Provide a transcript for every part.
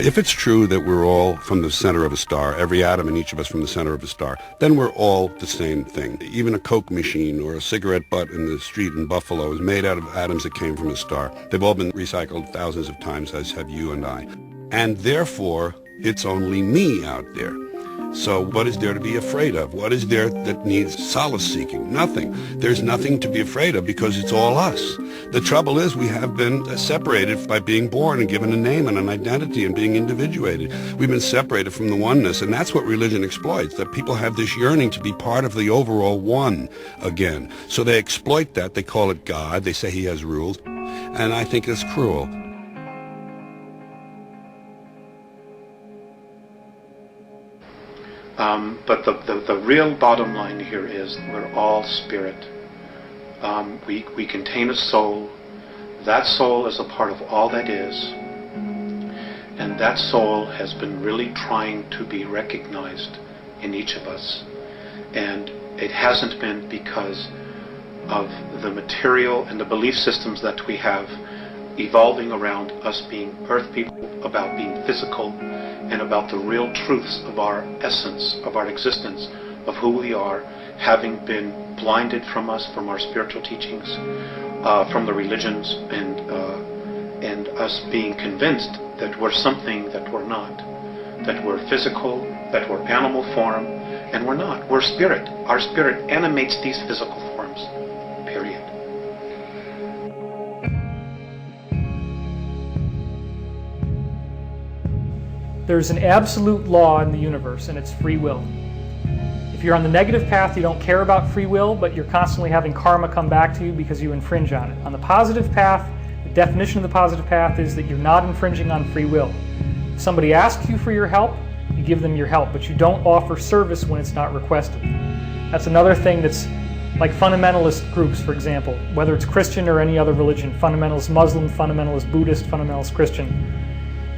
If it's true that we're all from the center of a star, every atom in each of us from the center of a star, then we're all the same thing. Even a Coke machine or a cigarette butt in the street in Buffalo is made out of atoms that came from a star. They've all been recycled thousands of times, as have you and I. And therefore, it's only me out there. So what is there to be afraid of? What is there that needs solace-seeking? Nothing. There's nothing to be afraid of because it's all us. The trouble is we have been separated by being born and given a name and an identity and being individuated. We've been separated from the oneness, and that's what religion exploits, that people have this yearning to be part of the overall one again. So they exploit that. They call it God. They say he has rules. And I think it's cruel. But the real bottom line here is we're all spirit. We contain a soul. That soul is a part of all that is. And that soul has been really trying to be recognized in each of us. And it hasn't been because of the material and the belief systems that we have evolving around us being earth people, about being physical, and about the real truths of our essence, of our existence, of who we are, having been blinded from us, from our spiritual teachings, from the religions, and us being convinced that we're something that we're not, that we're physical, that we're animal form, and we're not. We're spirit. Our spirit animates these physical forms, period. There's an absolute law in the universe, and it's free will. If you're on the negative path, you don't care about free will, but you're constantly having karma come back to you because you infringe on it. On the positive path, the definition of the positive path is that you're not infringing on free will. If somebody asks you for your help, you give them your help, but you don't offer service when it's not requested. That's another thing that's like fundamentalist groups, for example, whether it's Christian or any other religion, fundamentalist Muslim, fundamentalist Buddhist, fundamentalist Christian.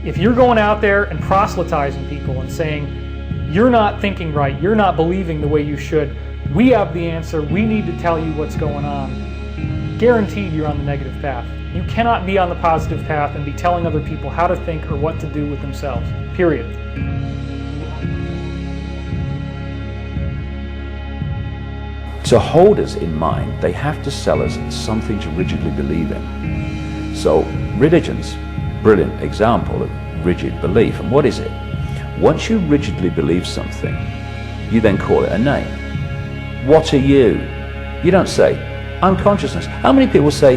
If you're going out there and proselytizing people and saying, you're not thinking right, you're not believing the way you should, we have the answer, we need to tell you what's going on, guaranteed you're on the negative path. You cannot be on the positive path and be telling other people how to think or what to do with themselves, period. To hold us in mind, they have to sell us something to rigidly believe in. So religions, brilliant example of rigid belief. And what is it? Once you rigidly believe something, you then call it a name. What are you? You don't say, I'm consciousness. How many people say,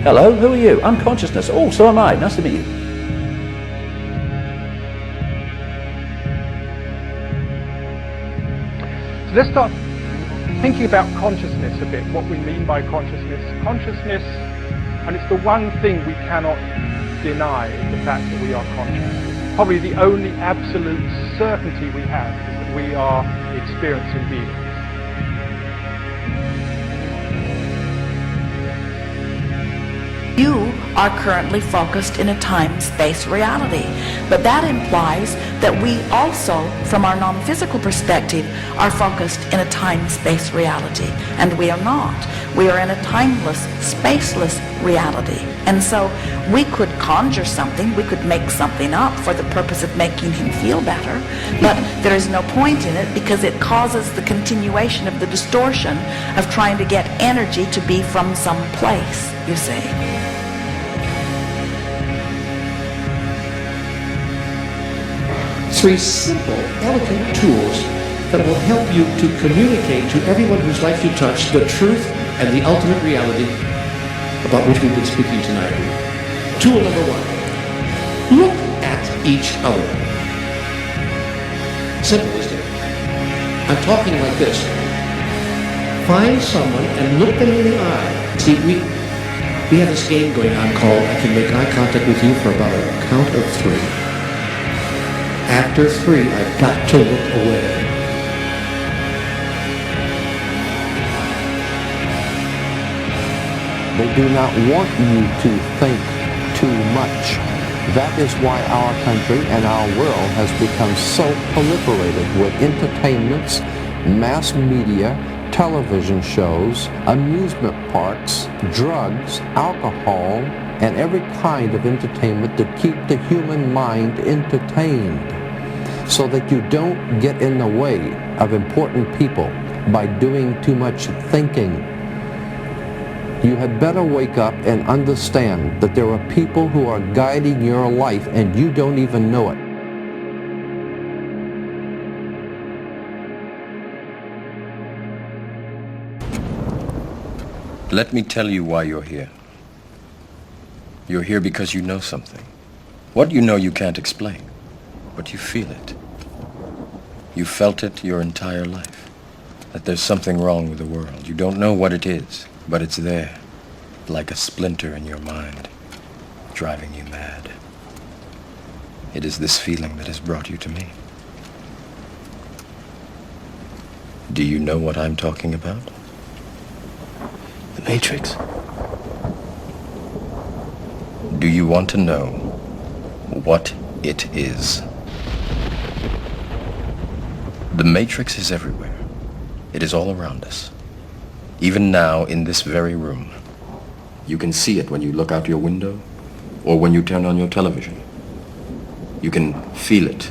hello, who are you? I'm consciousness. Oh, so am I. Nice to meet you. So let's start thinking about consciousness a bit, what we mean by consciousness. Consciousness, and it's the one thing we cannot deny, the fact that we are conscious. Probably the only absolute certainty we have is that we are experiencing beings. You are currently focused in a time-space reality, but that implies that we also, from our non-physical perspective, are focused in a time-space reality, and we are not. We are in a timeless, spaceless reality. And so we could conjure something, we could make something up for the purpose of making him feel better, but there is no point in it because it causes the continuation of the distortion of trying to get energy to be from some place, you see. Three simple, elegant tools that will help you to communicate to everyone whose life you touch the truth and the ultimate reality about which we've been speaking tonight. Tool number one, look at each other. Simple, isn't it? I'm talking like this. Find someone and look them in the eye. See, we have this game going on called I can make eye contact with you for about a count of three. After three, I've got to look away. They do not want you to think too much. That is why our country and our world has become so proliferated with entertainments, mass media, television shows, amusement parks, drugs, alcohol, and every kind of entertainment to keep the human mind entertained, so that you don't get in the way of important people by doing too much thinking. You had better wake up and understand that there are people who are guiding your life and you don't even know it. Let me tell you why you're here. You're here because you know something. What you know you can't explain, but you feel it. You felt it your entire life, that there's something wrong with the world. You don't know what it is, but it's there, like a splinter in your mind, driving you mad. It is this feeling that has brought you to me. Do you know what I'm talking about? The Matrix? Do you want to know what it is? The Matrix is everywhere. It is all around us. Even now, in this very room. You can see it when you look out your window or when you turn on your television. You can feel it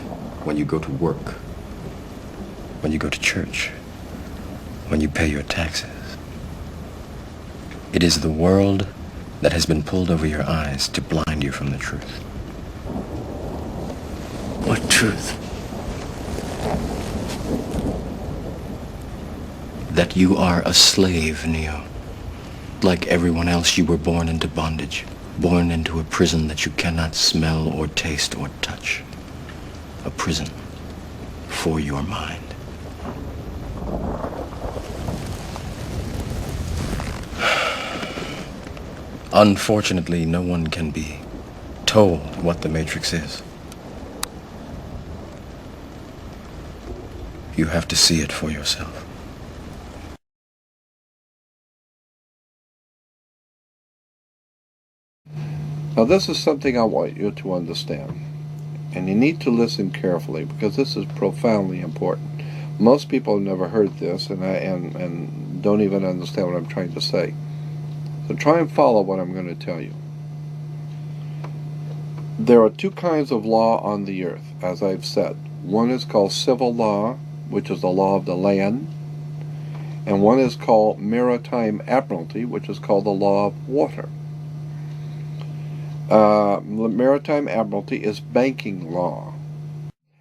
when you go to work, when you go to church, when you pay your taxes. It is the world that has been pulled over your eyes to blind you from the truth. What truth? That you are a slave, Neo. Like everyone else, you were born into bondage, born into a prison that you cannot smell or taste or touch. A prison for your mind. Unfortunately, no one can be told what the Matrix is. You have to see it for yourself. Now this is something I want you to understand, and you need to listen carefully because this is profoundly important. Most people have never heard this and don't even understand what I'm trying to say. So try and follow what I'm going to tell you. There are two kinds of law on the earth, as I've said. One is called civil law, which is the law of the land, and one is called maritime admiralty, which is called the law of water. Maritime admiralty is banking law.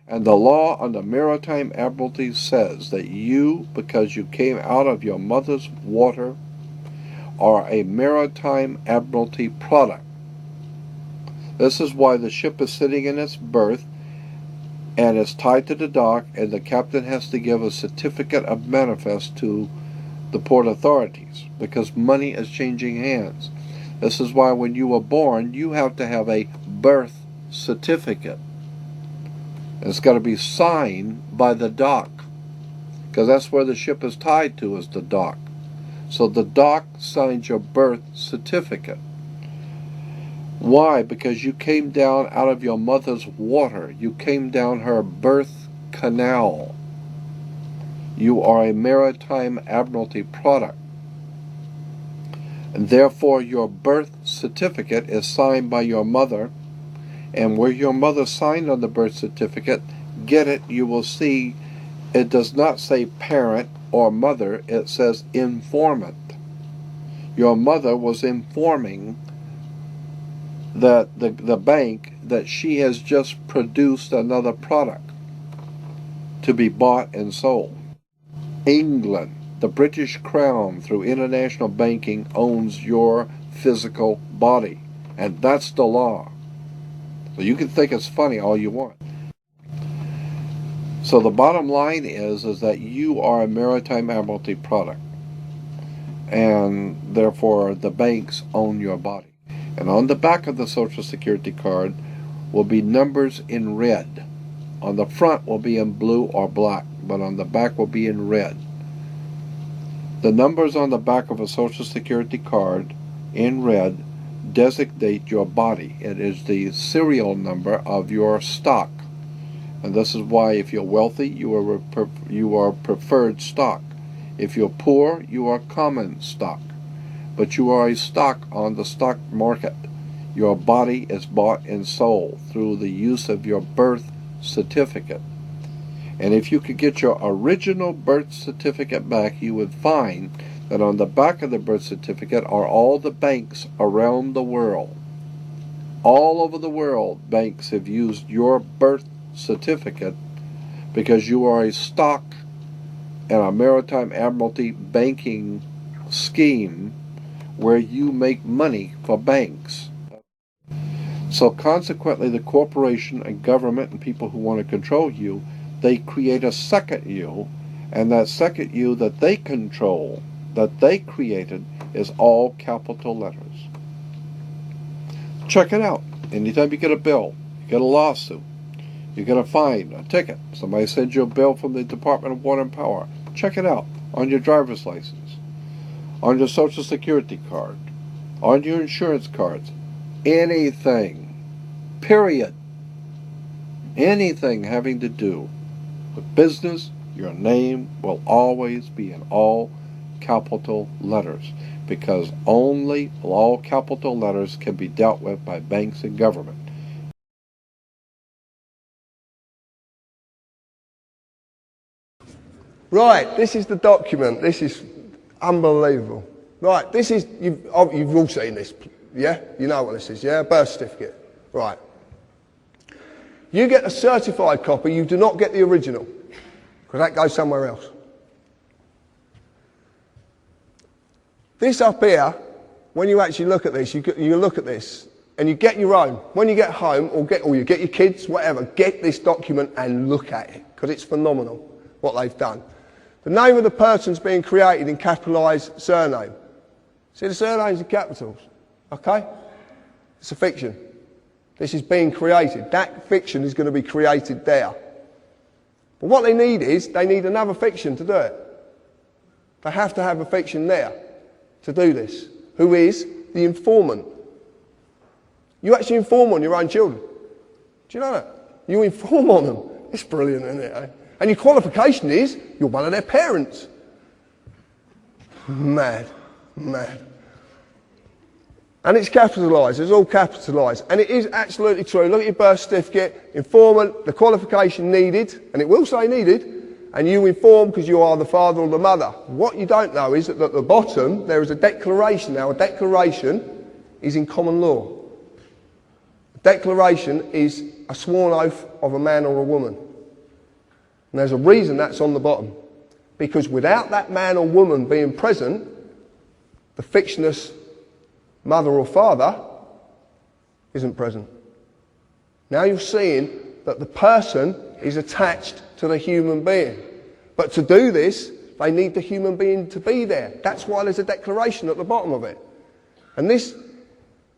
And the law on the maritime admiralty says that you, because you came out of your mother's water, are a maritime admiralty product. This is why the ship is sitting in its berth and it's tied to the dock, and the captain has to give a certificate of manifest to the port authorities because money is changing hands. This is why when you were born, you have to have a birth certificate. It's got to be signed by the dock because that's where the ship is tied to, is the dock. So the dock signs your birth certificate. Why? Because you came down out of your mother's water. You came down her birth canal. You are a maritime admiralty product. And therefore your birth certificate is signed by your mother. And where your mother signed on the birth certificate, get it, you will see it does not say parent or mother, it says informant. Your mother was informing that the bank that she has just produced another product to be bought and sold. England, the British Crown, through international banking, owns your physical body, and that's the law. So you can think it's funny all you want. So the bottom line is that you are a maritime admiralty product, and therefore the banks own your body. And on the back of the Social Security card will be numbers in red. On the front will be in blue or black, but on the back will be in red. The numbers on the back of a Social Security card in red designate your body. It is the serial number of your stock. And this is why if you're wealthy, you are preferred stock. If you're poor, you are common stock, but you are a stock on the stock market. Your body is bought and sold through the use of your birth certificate. And if you could get your original birth certificate back, you would find that on the back of the birth certificate are all the banks around the world. All over the world, banks have used your birth certificate because you are a stock in a maritime admiralty banking scheme where you make money for banks. So consequently, the corporation and government and people who want to control you, they create a second you, and that second you that they control, that they created, is all capital letters. Check it out. Anytime you get a bill, you get a lawsuit, you get a fine, a ticket, somebody sends you a bill from the Department of Water and Power, check it out on your driver's license, on your Social Security card, on your insurance cards, anything, period. Anything having to do with business, your name will always be in all capital letters, because only all capital letters can be dealt with by banks and government. Right, this is the document. This is unbelievable. Right, this is, you've all seen this, yeah? You know what this is, yeah? Birth certificate. Right. You get a certified copy, you do not get the original, because that goes somewhere else. This up here, when you actually look at this, you look at this, and you get your own. When you get home, or you get your kids, whatever, get this document and look at it, because it's phenomenal what they've done. The name of the person's being created in capitalised surname. See the surnames in capitals, okay? It's a fiction. This is being created. That fiction is going to be created there. But what they need is, they need another fiction to do it. They have to have a fiction there to do this, who is the informant. You actually inform on your own children. Do you know that? You inform on them. It's brilliant, isn't it? Eh? And your qualification is, you're one of their parents. Mad, mad. And it's capitalised, it's all capitalised. And it is absolutely true. Look at your birth certificate, informant, the qualification needed, and it will say needed, and you inform because you are the father or the mother. What you don't know is that at the bottom there is a declaration. Now, a declaration is in common law. A declaration is a sworn oath of a man or a woman. And there's a reason that's on the bottom. Because without that man or woman being present, the fictitious mother or father isn't present. Now you're seeing that the person is attached to the human being. But to do this, they need the human being to be there. That's why there's a declaration at the bottom of it. And this,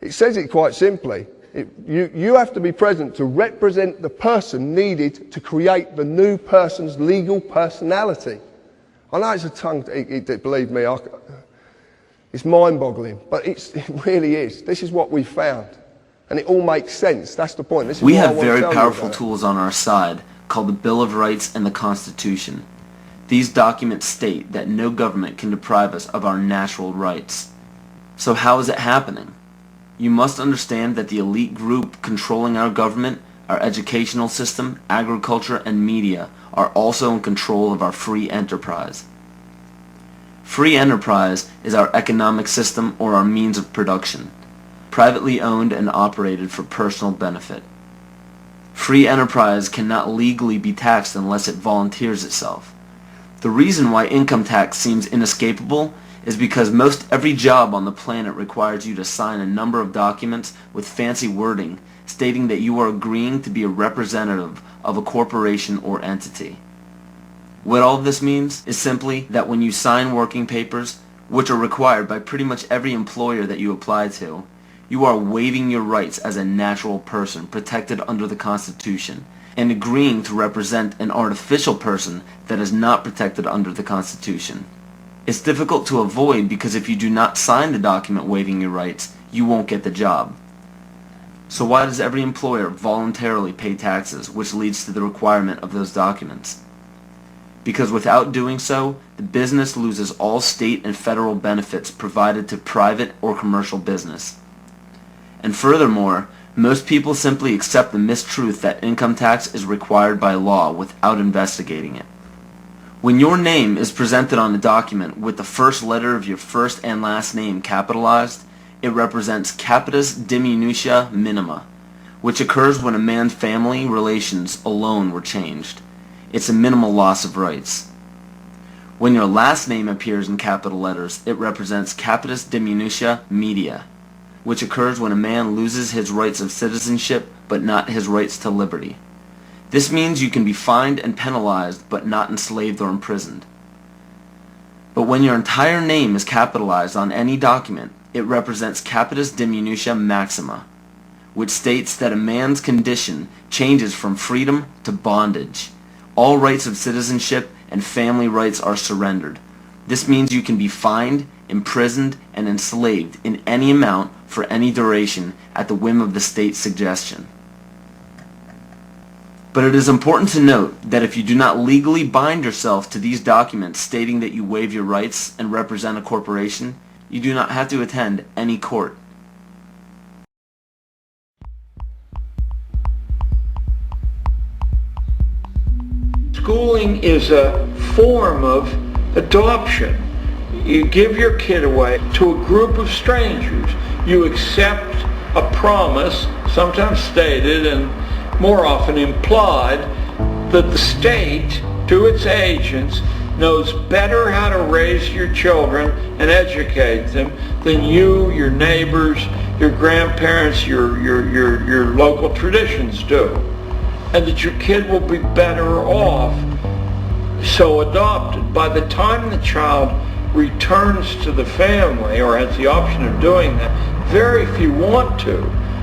it says it quite simply. You have to be present to represent the person needed to create the new person's legal personality. I know it's a tongue, believe me, it's mind-boggling, but it really is. This is what we found. And it all makes sense. That's the point. This is we have very powerful tools on our side called the Bill of Rights and the Constitution. These documents state that no government can deprive us of our natural rights. So how is it happening? You must understand that the elite group controlling our government, our educational system, agriculture, and media are also in control of our free enterprise. Free enterprise is our economic system or our means of production, privately owned and operated for personal benefit. Free enterprise cannot legally be taxed unless it volunteers itself. The reason why income tax seems inescapable is because most every job on the planet requires you to sign a number of documents with fancy wording stating that you are agreeing to be a representative of a corporation or entity. What all of this means is simply that when you sign working papers, which are required by pretty much every employer that you apply to, you are waiving your rights as a natural person protected under the Constitution and agreeing to represent an artificial person that is not protected under the Constitution. It's difficult to avoid because if you do not sign the document waiving your rights, you won't get the job. So why does every employer voluntarily pay taxes, which leads to the requirement of those documents? because without doing so, the business loses all state and federal benefits provided to private or commercial business. And furthermore, most people simply accept the mistruth that income tax is required by law without investigating it. When your name is presented on a document with the first letter of your first and last name capitalized, it represents capitis diminutia minima, which occurs when a man's family relations alone were changed. It's a minimal loss of rights. When your last name appears in capital letters, it represents capitis diminutia media, which occurs when a man loses his rights of citizenship but not his rights to liberty. This means you can be fined and penalized but not enslaved or imprisoned. But when your entire name is capitalized on any document, it represents capitis diminutia maxima, which states that a man's condition changes from freedom to bondage. All rights of citizenship and family rights are surrendered. This means you can be fined, imprisoned, and enslaved in any amount for any duration at the whim of the state's suggestion. But it is important to note that if you do not legally bind yourself to these documents stating that you waive your rights and represent a corporation, you do not have to attend any court. Schooling is a form of adoption. You give your kid away to a group of strangers. You accept a promise, sometimes stated and more often implied, that the state, through its agents, knows better how to raise your children and educate them than you, your neighbors, your grandparents, your local traditions do. And that your kid will be better off so adopted. By the time the child returns to the family or has the option of doing that, very few want to.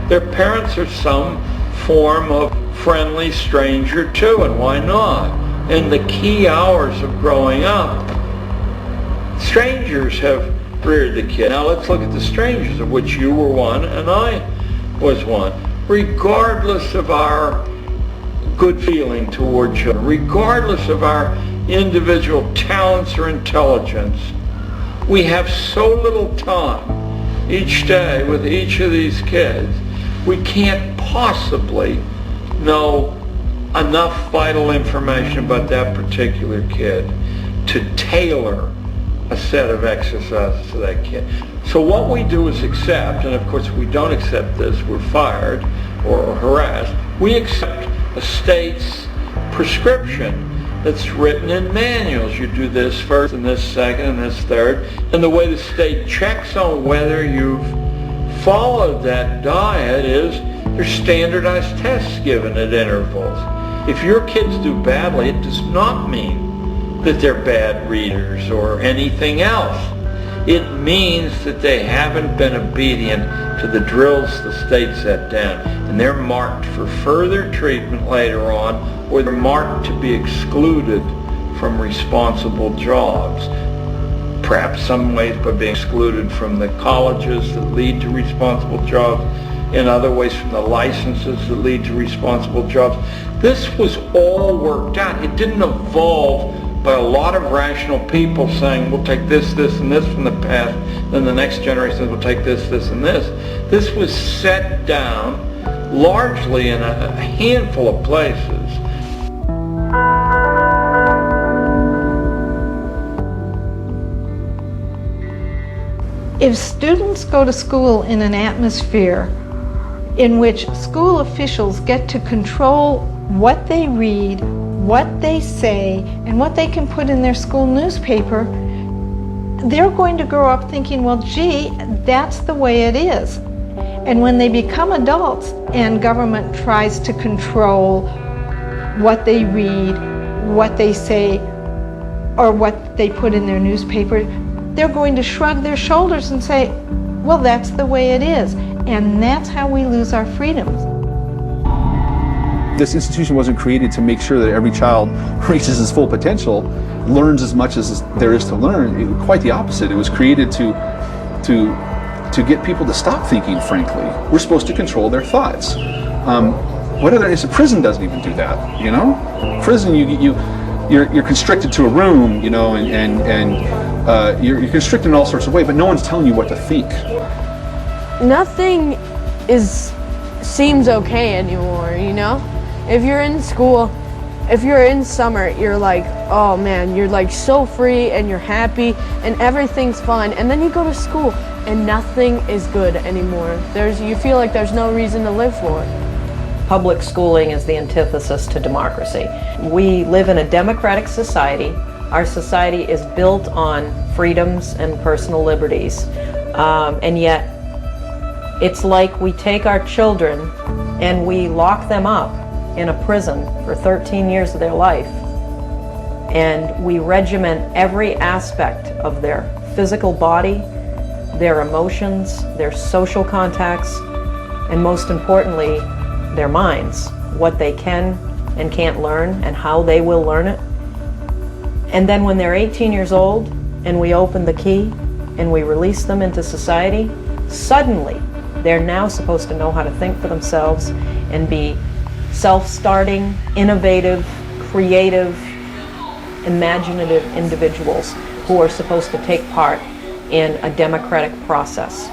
Their parents are some form of friendly stranger too, and why not? In the key hours of growing up, strangers have reared the kid. Now let's look at the strangers, of which you were one and I was one. Regardless of our good feeling toward children, regardless of our individual talents or intelligence, we have so little time each day with each of these kids, we can't possibly know enough vital information about that particular kid to tailor a set of exercises to that kid. So what we do is accept, and of course if we don't accept this, we're fired or harassed. We accept a state's prescription that's written in manuals. You do this first and this second and this third. And the way the state checks on whether you've followed that diet is there's standardized tests given at intervals. If your kids do badly, it does not mean that they're bad readers or anything else. It means that they haven't been obedient to the drills the state set down, and they're marked for further treatment later on, or they're marked to be excluded from responsible jobs. Perhaps some ways by being excluded from the colleges that lead to responsible jobs, in other ways from the licenses that lead to responsible jobs. This was all worked out. It didn't evolve by a lot of rational people saying, we'll take this, this, and this from the past, then the next generation will take this, this, and this. This was set down largely in a handful of places. If students go to school in an atmosphere in which school officials get to control what they read, what they say, and what they can put in their school newspaper, they're going to grow up thinking, well, gee, that's the way it is. And when they become adults and government tries to control what they read, what they say, or what they put in their newspaper, they're going to shrug their shoulders and say, well, that's the way it is. And that's how we lose our freedoms. This institution wasn't created to make sure that every child reaches his full potential, learns as much as there is to learn. Quite the opposite. It was created to get people to stop thinking, frankly. We're supposed to control their thoughts. What other, prison doesn't even do that, you know? Prison, you're constricted to a room, you know, and you're constricted in all sorts of ways, but no one's telling you what to think. Nothing seems okay anymore, you know? If you're in school, if you're in summer, you're like, oh man, you're like so free and you're happy and everything's fun. And then you go to school and nothing is good anymore. You feel like there's no reason to live for it. Public schooling is the antithesis to democracy. We live in a democratic society. Our society is built on freedoms and personal liberties. And yet, it's like we take our children and we lock them up in a prison for 13 years of their life. And we regiment every aspect of their physical body, their emotions, their social contacts, and most importantly, their minds, what they can and can't learn and how they will learn it. And then when they're 18 years old and we open the key and we release them into society, suddenly they're now supposed to know how to think for themselves and be self-starting, innovative, creative, imaginative individuals who are supposed to take part in a democratic process.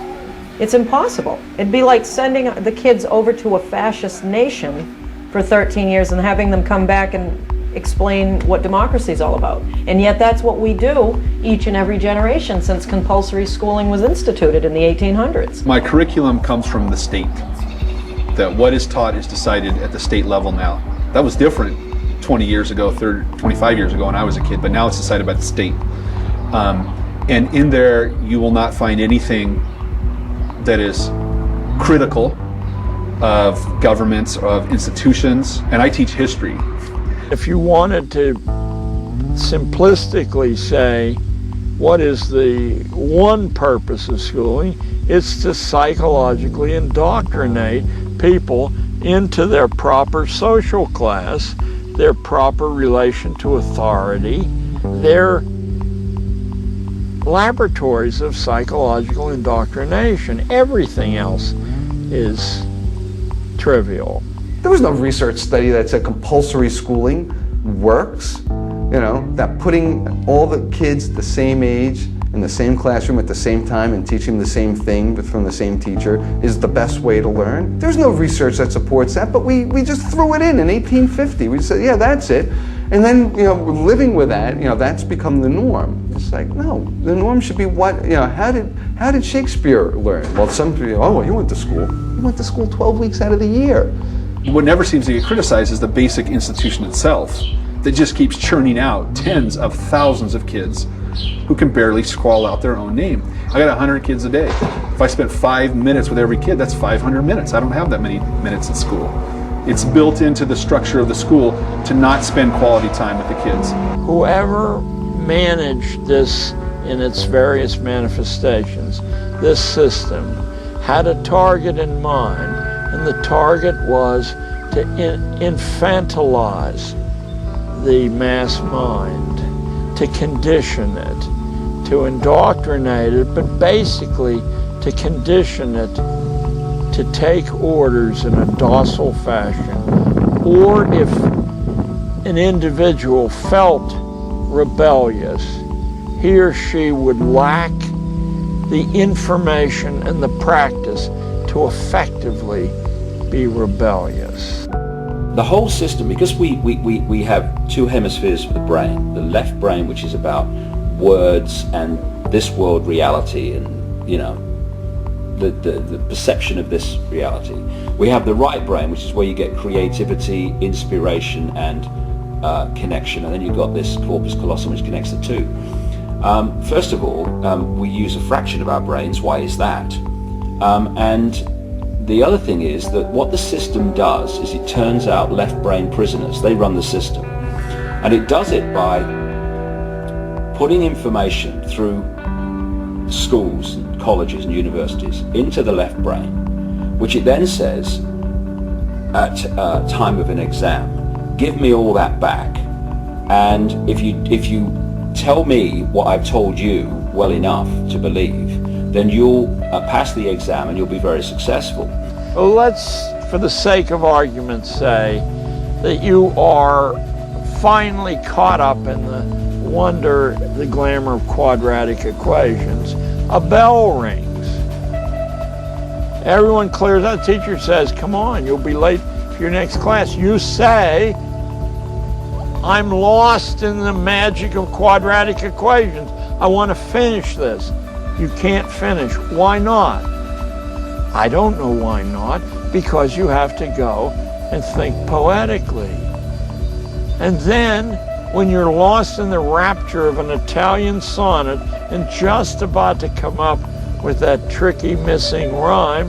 It's impossible. It'd be like sending the kids over to a fascist nation for 13 years and having them come back and explain what democracy is all about. And yet that's what we do each and every generation since compulsory schooling was instituted in the 1800s. My curriculum comes from the state. That what is taught is decided at the state level now. That was different 20 years ago, 25 years ago when I was a kid, but now it's decided by the state. And in there, you will not find anything that is critical of governments, of institutions, and I teach history. If you wanted to simplistically say, what is the one purpose of schooling? It's to psychologically indoctrinate people into their proper social class, their proper relation to authority, their laboratories of psychological indoctrination. Everything else is trivial. There was no research study that said compulsory schooling works. You know, that putting all the kids the same age in the same classroom at the same time and teaching the same thing but from the same teacher is the best way to learn. There's no research that supports that, but we just threw it in 1850. We said, yeah, that's it. And then, you know, living with that, you know, that's become the norm. It's like, no, the norm should be what, you know, how did Shakespeare learn? Well, some people, oh, well, you went to school. You went to school 12 weeks out of the year. What never seems to get criticized is the basic institution itself that just keeps churning out tens of thousands of kids who can barely scrawl out their own name. I got 100 kids a day. If I spent 5 minutes with every kid, that's 500 minutes. I don't have that many minutes in school. It's built into the structure of the school to not spend quality time with the kids. Whoever managed this in its various manifestations, this system had a target in mind, and the target was to infantilize the mass mind, to condition it, to indoctrinate it, but basically to condition it to take orders in a docile fashion. Or if an individual felt rebellious, he or she would lack the information and the practice to effectively be rebellious. The whole system, because we have two hemispheres of the brain, the left brain, which is about words and this world reality and, you know, the perception of this reality. We have the right brain, which is where you get creativity, inspiration, and connection, and then you've got this corpus callosum, which connects the two. First of all, we use a fraction of our brains. Why is that? And the other thing is that what the system does is it turns out left brain prisoners. They run the system. And it does it by putting information through schools and colleges and universities into the left brain, which it then says at time of an exam, give me all that back, and if you tell me what I've told you well enough to believe, then you'll pass the exam and you'll be very successful. Well, let's, for the sake of argument, say that you are finally caught up in the wonder, the glamour of quadratic equations, a bell rings. Everyone clears out. The teacher says, come on, you'll be late for your next class. You say, I'm lost in the magic of quadratic equations. I want to finish this. You can't finish. Why not? I don't know why not. Because you have to go and think poetically. And then, when you're lost in the rapture of an Italian sonnet and just about to come up with that tricky missing rhyme,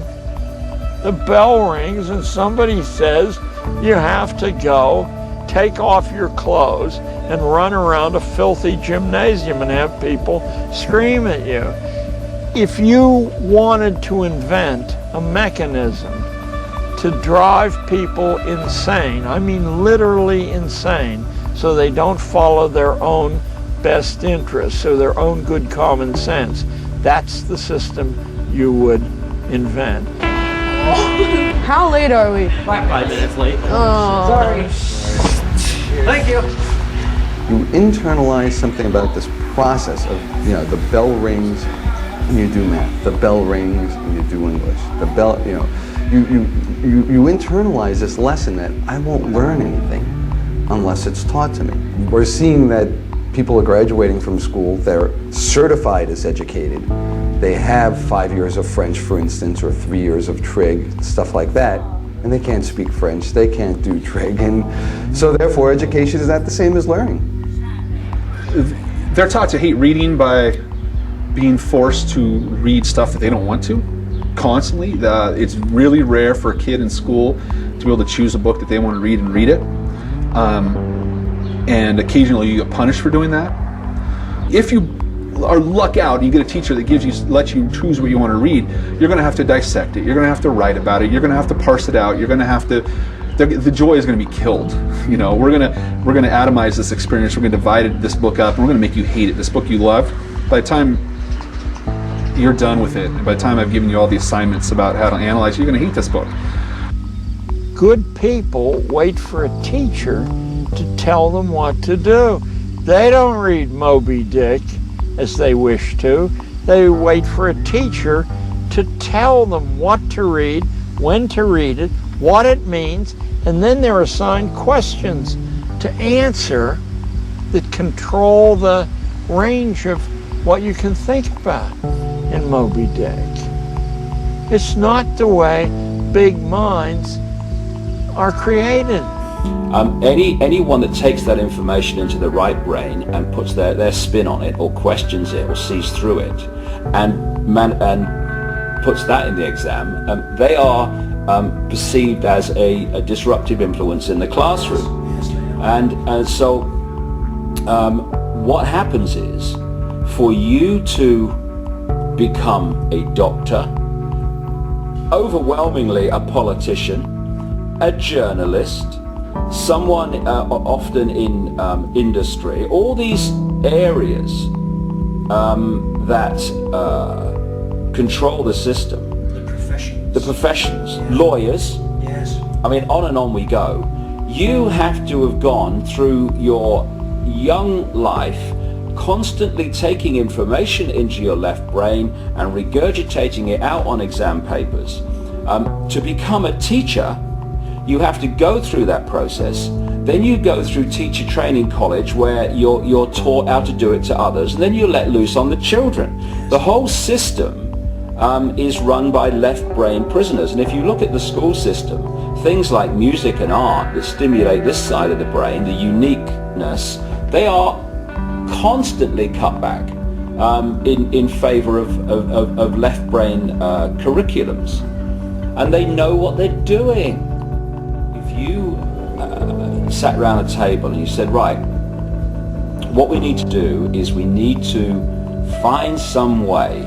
the bell rings and somebody says you have to go take off your clothes and run around a filthy gymnasium and have people scream at you. If you wanted to invent a mechanism to drive people insane, I mean literally insane, so they don't follow their own best interests or their own good common sense, that's the system you would invent. How late are we? 5 minutes late. Oh. Sorry. Thank you. You internalize something about this process of, the bell rings and you do math. The bell rings and you do English. The bell, you internalize this lesson that I won't learn anything unless it's taught to me. We're seeing that people are graduating from school, they're certified as educated. They have 5 years of French, for instance, or 3 years of trig, stuff like that, and they can't speak French, they can't do trig, and so therefore education is not the same as learning. They're taught to hate reading by being forced to read stuff that they don't want to constantly. It's really rare for a kid in school to be able to choose a book that they want to read and read it. And occasionally you get punished for doing that. If you are luck out and you get a teacher that lets you choose what you want to read, you're going to have to dissect it. You're going to have to write about it. You're going to have to parse it out. You're going to have to. The joy is going to be killed. We're going to atomize this experience. We're going to divide this book up, and we're going to make you hate it. This book you love. By the time you're done with it, and by the time I've given you all the assignments about how to analyze, you're going to hate this book. Good people wait for a teacher to tell them what to do. They don't read Moby Dick as they wish to. They wait for a teacher to tell them what to read, when to read it, what it means, and then they're assigned questions to answer that control the range of what you can think about in Moby Dick. It's not the way big minds are created. Anyone that takes that information into the right brain and puts their spin on it, or questions it, or sees through it, and puts that in the exam, they are perceived as a disruptive influence in the classroom. And so what happens is, for you to become a doctor, overwhelmingly a politician, a journalist, someone often in industry, all these areas that control the system. The professions. Lawyers. Yes. I mean, on and on we go. You have to have gone through your young life constantly taking information into your left brain and regurgitating it out on exam papers. To become a teacher, you have to go through that process. Then you go through teacher training college, where you're taught how to do it to others, and then you're let loose on the children. The whole system is run by left brain prisoners. And if you look at the school system, things like music and art that stimulate this side of the brain, the uniqueness, they are constantly cut back in favor of left brain curriculums. And they know what they're doing. If you sat around a table and you said, right, what we need to do is we need to find some way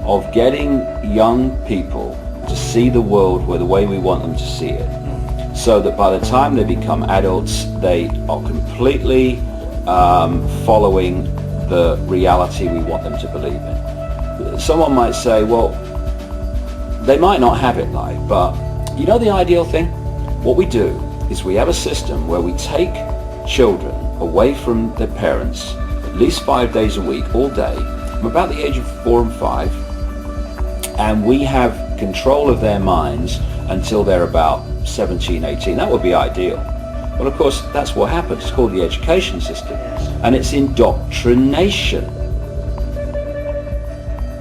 of getting young people to see the world the way we want them to see it, so that by the time they become adults, they are completely following the reality we want them to believe in. Someone might say, well, they might not have it like, but you know the ideal thing? What we do is we have a system where we take children away from their parents at least 5 days a week, all day, from about the age of 4 and 5, and we have control of their minds until they're about 17, 18. That would be ideal. Well, of course, that's what happens. It's called the education system, and it's indoctrination.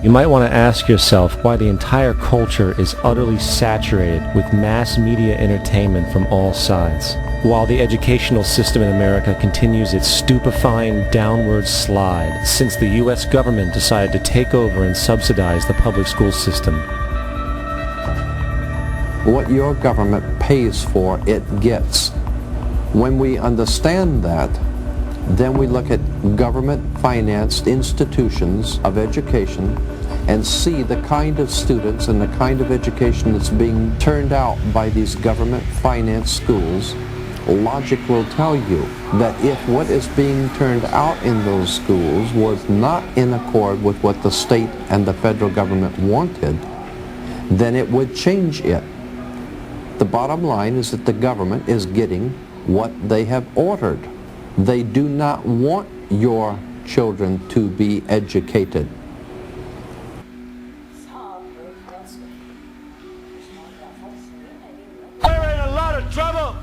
You might want to ask yourself why the entire culture is utterly saturated with mass media entertainment from all sides, while the educational system in America continues its stupefying downward slide since the U.S. government decided to take over and subsidize the public school system. What your government pays for, it gets. When we understand that, then we look at government-financed institutions of education and see the kind of students and the kind of education that's being turned out by these government-financed schools. Logic will tell you that if what is being turned out in those schools was not in accord with what the state and the federal government wanted, then it would change it. The bottom line is that the government is getting what they have ordered. They do not want your children to be educated. We're in a lot of trouble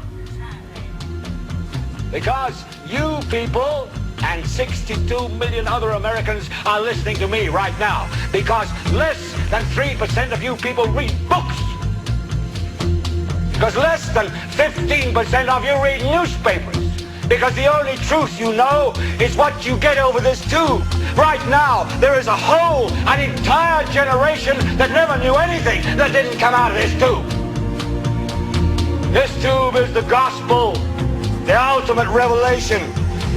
because you people and 62 million other Americans are listening to me right now, because less than 3% of you people read books. Because less than 15% of you read newspapers. Because the only truth you know is what you get over this tube. Right now, there is an entire generation that never knew anything that didn't come out of this tube. This tube is the gospel, the ultimate revelation.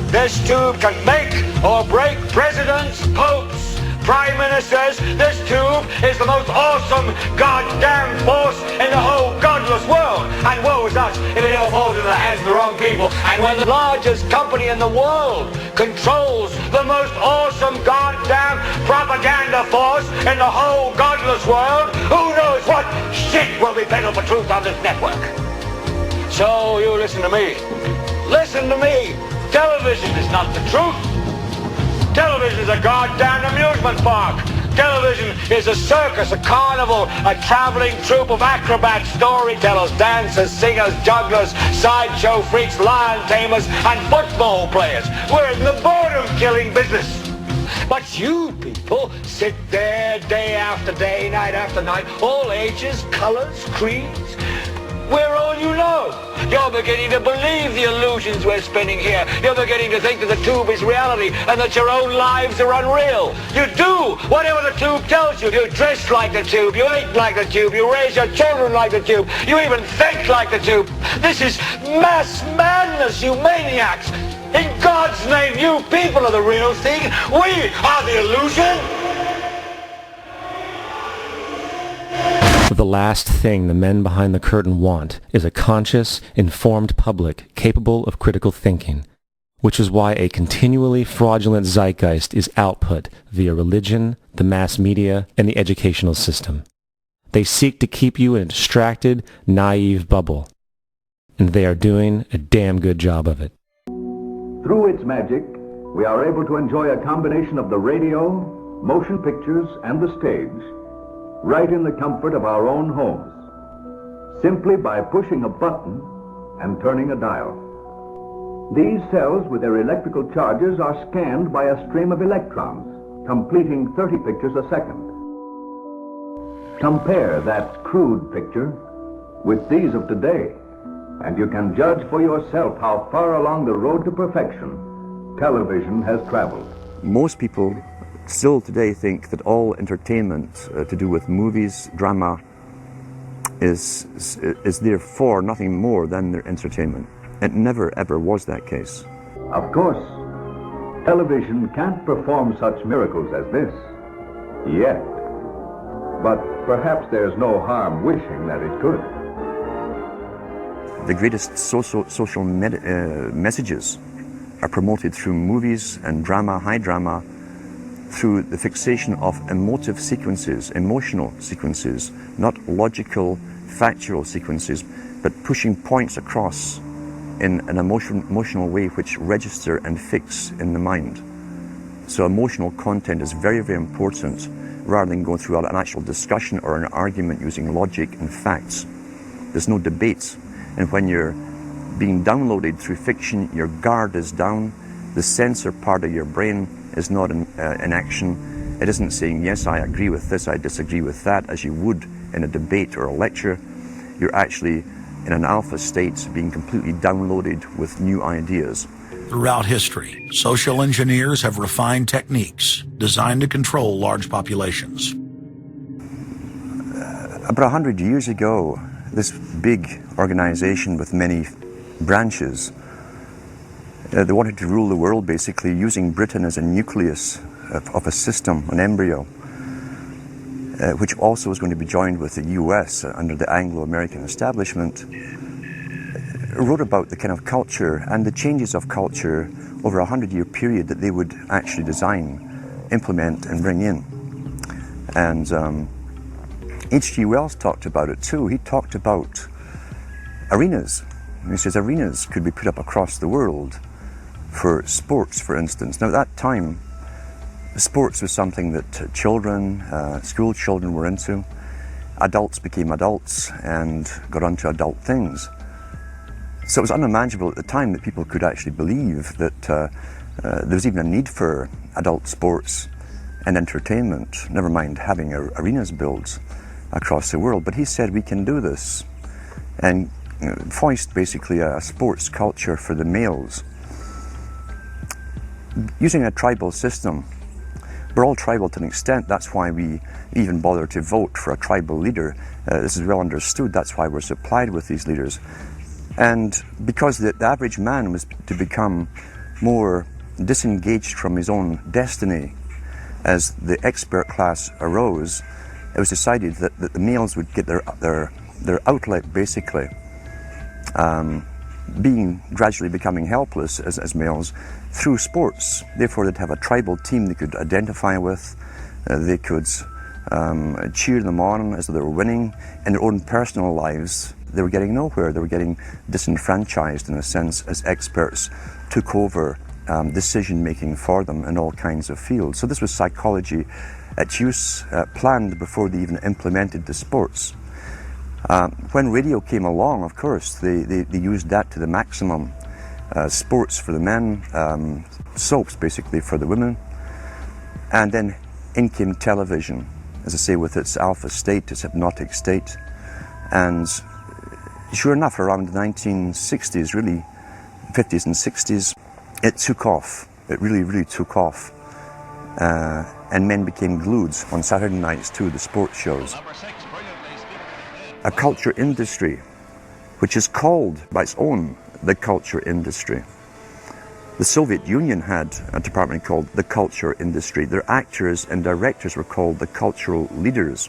This tube can make or break presidents, popes, prime ministers. This tube is the most awesome goddamn force in the whole godless world. And woe is us if it ever falls into the hands of the wrong people. And when the largest company in the world controls the most awesome goddamn propaganda force in the whole godless world, who knows what shit will be peddled for truth on this network. So you listen to me. Listen to me. Television is not the truth. Television is a goddamn amusement park. Television is a circus, a carnival, a traveling troupe of acrobats, storytellers, dancers, singers, jugglers, sideshow freaks, lion tamers, and football players. We're in the boredom-killing business. But you people sit there day after day, night after night, all ages, colors, creeds. We're all you know. You're beginning to believe the illusions we're spinning here. You're beginning to think that the tube is reality and that your own lives are unreal. You do whatever the tube tells you. You dress like the tube. You eat like the tube. You raise your children like the tube. You even think like the tube. This is mass madness, you maniacs. In God's name, you people are the real thing. We are the illusion. The last thing the men behind the curtain want is a conscious, informed public capable of critical thinking, which is why a continually fraudulent zeitgeist is output via religion, the mass media, and the educational system. They seek to keep you in a distracted, naive bubble, and they are doing a damn good job of it. Through its magic, we are able to enjoy a combination of the radio, motion pictures, and the stage, right in the comfort of our own homes, simply by pushing a button and turning a dial. These cells with their electrical charges are scanned by a stream of electrons, completing 30 pictures a second. Compare that crude picture with these of today, and you can judge for yourself how far along the road to perfection television has traveled. Most people still today think that all entertainment to do with movies, drama, is therefore nothing more than their entertainment. It never ever was that case. Of course, television can't perform such miracles as this, yet. But perhaps there's no harm wishing that it could. The greatest social messages are promoted through movies and drama, high drama, through the fixation of emotive sequences, emotional sequences, not logical, factual sequences, but pushing points across in an emotional way which register and fix in the mind. So emotional content is very, very important rather than going through an actual discussion or an argument using logic and facts. There's no debate. And when you're being downloaded through fiction, your guard is down, the sensor part of your brain is not in action. It isn't saying, yes, I agree with this, I disagree with that, as you would in a debate or a lecture. You're actually in an alpha state, being completely downloaded with new ideas. Throughout history, social engineers have refined techniques designed to control large populations. About 100 years ago, this big organization with many branches, they wanted to rule the world basically using Britain as a nucleus of a system, an embryo, which also was going to be joined with the US under the Anglo-American establishment. Wrote about the kind of culture and the changes of culture over a 100-year period that they would actually design, implement and bring in. And H.G. Wells talked about it too. He talked about arenas. He says arenas could be put up across the world for sports, for instance. Now at that time, sports was something that children, school children were into. Adults became adults and got onto adult things. So it was unimaginable at the time that people could actually believe that there was even a need for adult sports and entertainment, never mind having arenas built across the world. But he said we can do this and foist basically a sports culture for the males. Using a tribal system, we're all tribal to an extent, that's why we even bother to vote for a tribal leader. This is well understood, that's why we're supplied with these leaders. And because the average man was to become more disengaged from his own destiny as the expert class arose, it was decided that the males would get their outlet basically, gradually becoming helpless as males through sports. Therefore they'd have a tribal team they could identify with, they could cheer them on as though they were winning. In their own personal lives, they were getting nowhere. They were getting disenfranchised in a sense as experts took over decision-making for them in all kinds of fields. So this was psychology at use, planned before they even implemented the sports. When radio came along, of course, they used that to the maximum. Sports for the men, soaps basically for the women, and then in came television, as I say, with its alpha state, its hypnotic state. And sure enough, around the 1960s, really, 50s and 60s, it took off. It really, really took off. And men became glued on Saturday nights to the sports shows. A culture industry, which is called by its own the culture industry. The Soviet Union had a department called the culture industry. Their actors and directors were called the cultural leaders,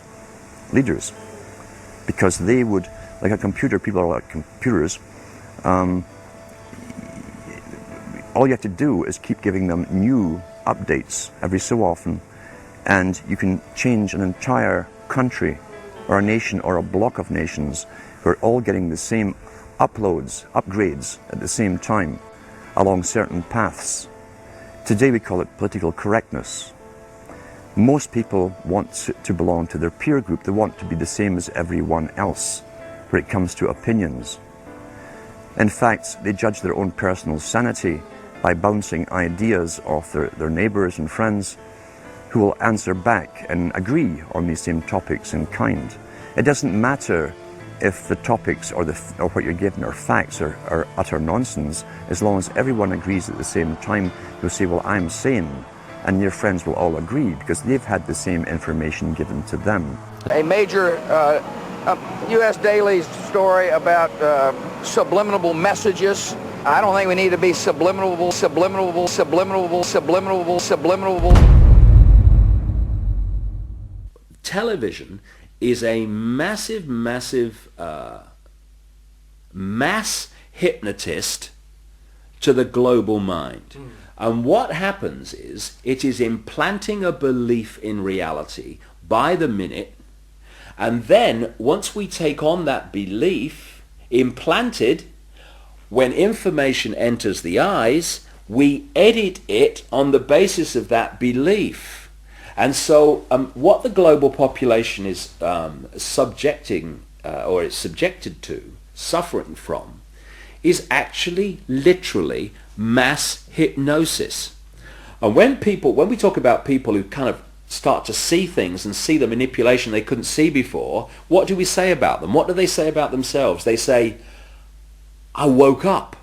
because they would, like a computer, people are like computers, all you have to do is keep giving them new updates every so often, and you can change an entire country or a nation or a block of nations who are all getting the same upgrades at the same time along certain paths. Today we call it political correctness. Most people want to belong to their peer group. They want to be the same as everyone else when it comes to opinions. In fact, they judge their own personal sanity by bouncing ideas off their neighbors and friends who will answer back and agree on these same topics in kind. It doesn't matter if the topics or what you're given are facts or utter nonsense, as long as everyone agrees at the same time. You'll say, well, I'm sane, and your friends will all agree because they've had the same information given to them. A major U.S. Daily story about subliminal messages. I don't think we need to be subliminal. Television is a massive mass hypnotist to the global mind. And what happens is it is implanting a belief in reality by the minute, and then once we take on that belief implanted, when information enters the eyes, we edit it on the basis of that belief. And so what the global population is subjected to, suffering from, is actually literally mass hypnosis. And when we talk about people who kind of start to see things and see the manipulation they couldn't see before, what do we say about them? What do they say about themselves? They say, I woke up.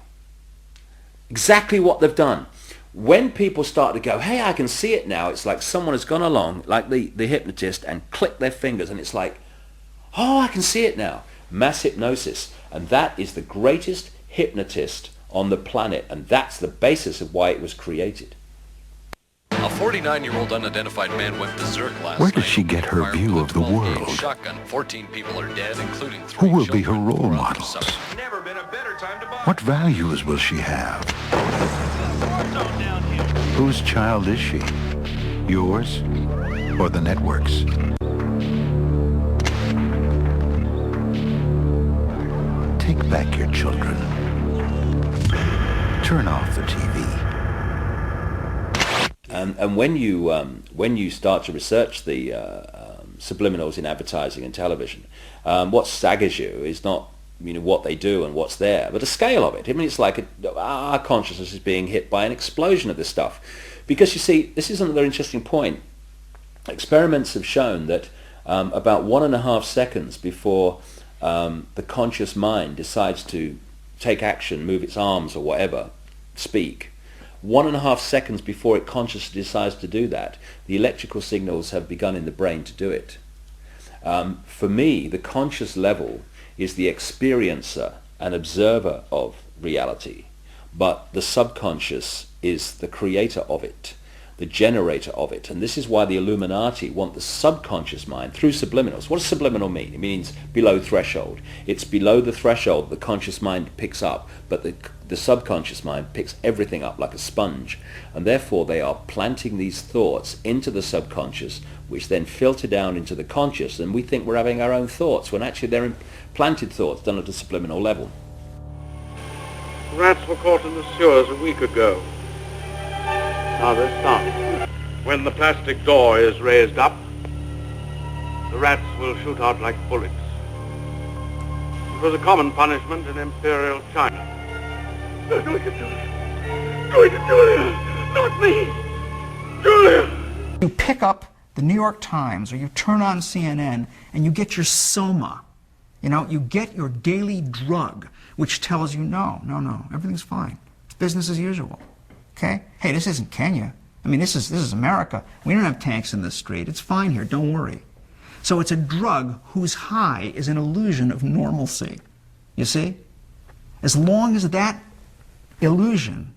Exactly what they've done. When people start to go, hey, I can see it now, it's like someone has gone along, like the hypnotist, and clicked their fingers, and it's like, oh, I can see it now. Mass hypnosis. And that is the greatest hypnotist on the planet, and that's the basis of why it was created. A 49-year-old unidentified man went berserk last night. Where does she get her view of the world? Shotgun. 14 people are dead, including 3 Who will be her children. role models? What values will she have? Whose child is she? Yours or the network's? Take back your children. Turn off the TV. And when you start to research the subliminals in advertising and television, what staggers you is not what they do and what's there, but the scale of it. I mean, it's like our consciousness is being hit by an explosion of this stuff. Because you see, this is another interesting point. Experiments have shown that about 1.5 seconds before the conscious mind decides to take action, move its arms or whatever, speak, 1.5 seconds before it consciously decides to do that, the electrical signals have begun in the brain to do it. For me, the conscious level is the experiencer and observer of reality, but the subconscious is the creator of it, the generator of it. And this is why the Illuminati want the subconscious mind through subliminals. What does subliminal mean? It means below threshold. It's below the threshold the conscious mind picks up, but the subconscious mind picks everything up like a sponge. And therefore they are planting these thoughts into the subconscious, which then filter down into the conscious, and we think we're having our own thoughts, when actually they're implanted thoughts done at a subliminal level. Rats were caught in the sewers a week ago. Now they're stopped. When the plastic door is raised up, the rats will shoot out like bullets. It was a common punishment in Imperial China. Julia, not me! Julia! You pick up the New York Times or you turn on CNN and you get your soma. You get your daily drug, which tells you, no, everything's fine. It's business as usual. Okay? Hey, this isn't Kenya. I mean, this is America. We don't have tanks in the street. It's fine here. Don't worry. So it's a drug whose high is an illusion of normalcy. You see? As long as that illusion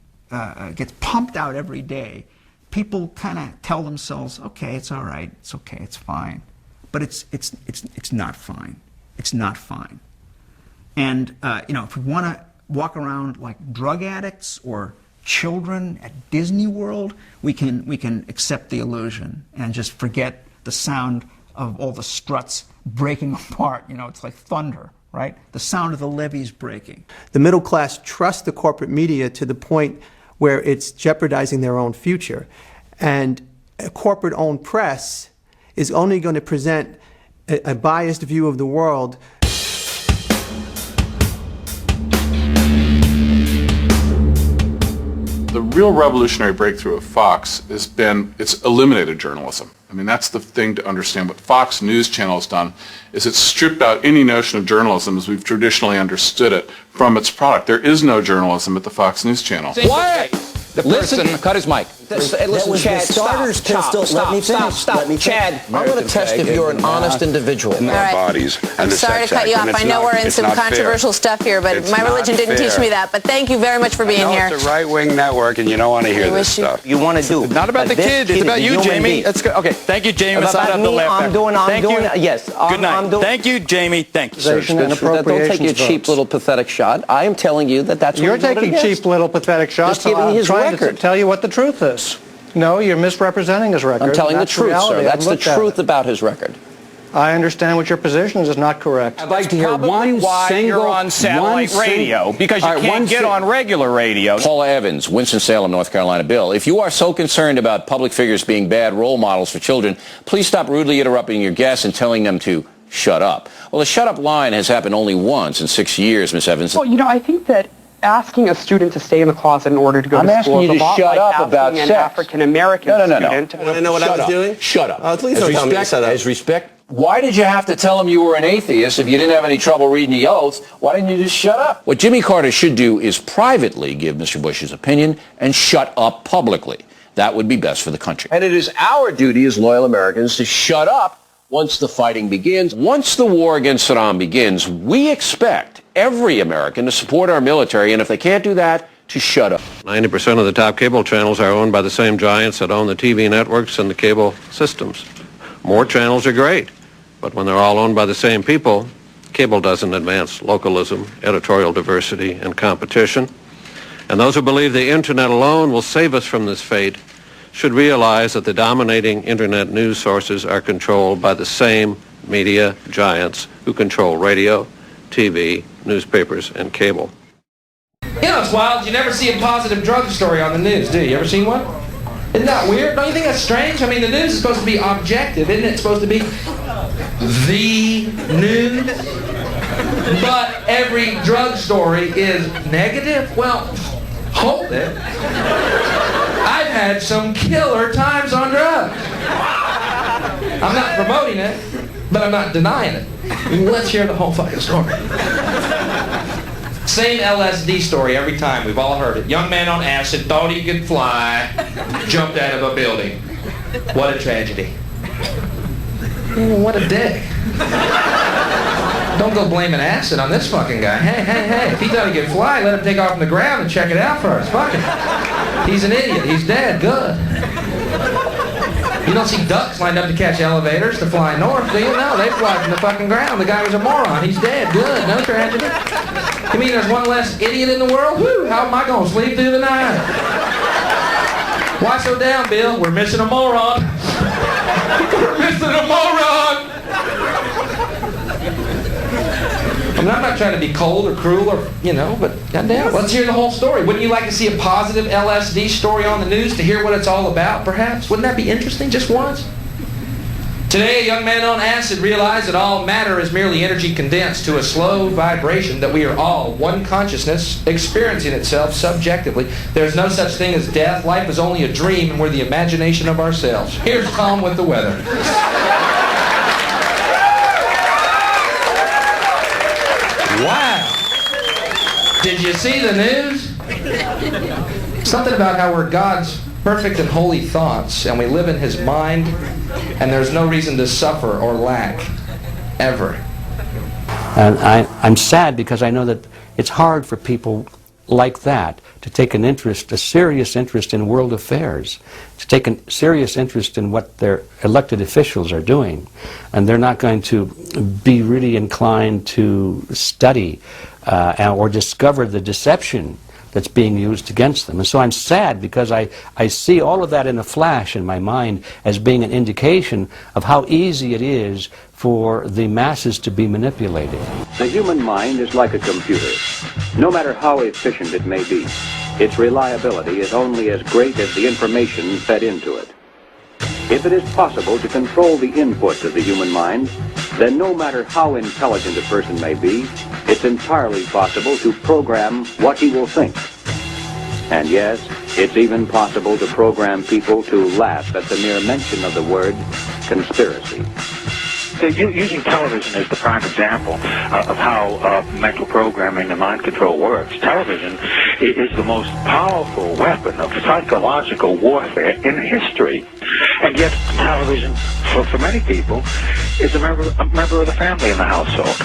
gets pumped out every day, people kind of tell themselves, okay, it's all right. It's okay. It's fine. But it's not fine. It's not fine. And, if we want to walk around like drug addicts or children at Disney World, we can accept the illusion and just forget the sound of all the struts breaking apart. It's like thunder, right? The sound of the levees breaking. The middle class trusts the corporate media to the point where it's jeopardizing their own future. And a corporate-owned press is only going to present a biased view of the world. The real revolutionary breakthrough of Fox has been, it's eliminated journalism. I mean, that's the thing to understand. What Fox News Channel has done is it's stripped out any notion of journalism as we've traditionally understood it from its product. There is no journalism at the Fox News Channel. Quiet! The person cut his mic. Listen, Chad, stop. Chad, I'm going to test if you're an honest individual. All right. Bodies I'm sorry to cut you off. I know we're in some controversial stuff here, but my religion didn't teach me that. But thank you very much for being here. It's a right-wing network, and you don't want to hear this stuff. You want to do. Not about the kid. It's about you, Jamie. Let's go. Okay. Thank you, Jamie. About me, I'm doing. Yes. Good night. Thank you, Jamie. Thank you. Don't take your cheap little pathetic shot. I am telling you that that's what you're taking cheap little pathetic shots. Just giving his record. To tell you what the truth is. No, you're misrepresenting his record. I'm telling the truth, sir. That's the truth about his record. I understand what your position is not correct. I'd like to hear one single... you're on satellite radio, because you can't get on regular radio. Paula Evans, Winston-Salem, North Carolina. Bill, if you are so concerned about public figures being bad role models for children, please stop rudely interrupting your guests and telling them to shut up. Well, the shut up line has happened only once in 6 years, Miss Evans. Well, you know, I think that asking a student to stay in the closet in order to go to school is a lot like asking an African-American student to... Want to know what I was doing? Shut up. Please don't tell me to shut up. As respect, why did you have to tell him you were an atheist if you didn't have any trouble reading the oath? Why didn't you just shut up? What Jimmy Carter should do is privately give Mr. Bush his opinion and shut up publicly. That would be best for the country. And it is our duty as loyal Americans to shut up once the fighting begins. Once the war against Saddam begins, we expect every American to support our military, and if they can't do that, to shut up. 90% of the top cable channels are owned by the same giants that own the TV networks and the cable systems. More channels are great, but when they're all owned by the same people, cable doesn't advance localism, editorial diversity, and competition. And those who believe the internet alone will save us from this fate should realize that the dominating internet news sources are controlled by the same media giants who control radio, TV, newspapers, and cable. You know, it's wild. You never see a positive drug story on the news, do you? You ever seen one? Isn't that weird? Don't you think that's strange? I mean, the news is supposed to be objective. Isn't it supposed to be the news? But every drug story is negative? Well, hold it. I've had some killer times on drugs. I'm not promoting it, but I'm not denying it. Let's hear the whole fucking story. Same LSD story every time. We've all heard it. Young man on acid thought he could fly, jumped out of a building. What a tragedy. What a dick. Don't go blaming acid on this fucking guy. Hey. If he thought he could fly, let him take off from the ground and check it out first. Fuck it. He's an idiot. He's dead. Good. You don't see ducks lined up to catch elevators to fly north, do you? No, they fly from the fucking ground. The guy was a moron. He's dead. Good. No tragedy. You mean there's one less idiot in the world? Whew, how am I going to sleep through the night? Why so down, Bill? We're missing a moron. We're missing a moron. I mean, I'm not trying to be cold or cruel or, you know, but goddamn, let's hear the whole story. Wouldn't you like to see a positive LSD story on the news to hear what it's all about, perhaps? Wouldn't that be interesting just once? Today, a young man on acid realized that all matter is merely energy condensed to a slow vibration, that we are all one consciousness experiencing itself subjectively. There's no such thing as death. Life is only a dream, and we're the imagination of ourselves. Here's Tom with the weather. Wow. Did you see the news? Something about how we're God's perfect and holy thoughts, and we live in His mind, and there's no reason to suffer or lack, ever. And I'm sad because I know that it's hard for people like that to take an interest, a serious interest in world affairs, to take a serious interest in what their elected officials are doing. And they're not going to be really inclined to study or discover the deception that's being used against them. And so I'm sad because I see all of that in a flash in my mind as being an indication of how easy it is for the masses to be manipulated. The human mind is like a computer. No matter how efficient it may be, its reliability is only as great as the information fed into it. If it is possible to control the inputs of the human mind, then no matter how intelligent a person may be, it's entirely possible to program what he will think. And yes, it's even possible to program people to laugh at the mere mention of the word conspiracy. Using television as the prime example of how mental programming and mind control works. Television is the most powerful weapon of psychological warfare in history. And yet television, for many people, is a member of the family in the household.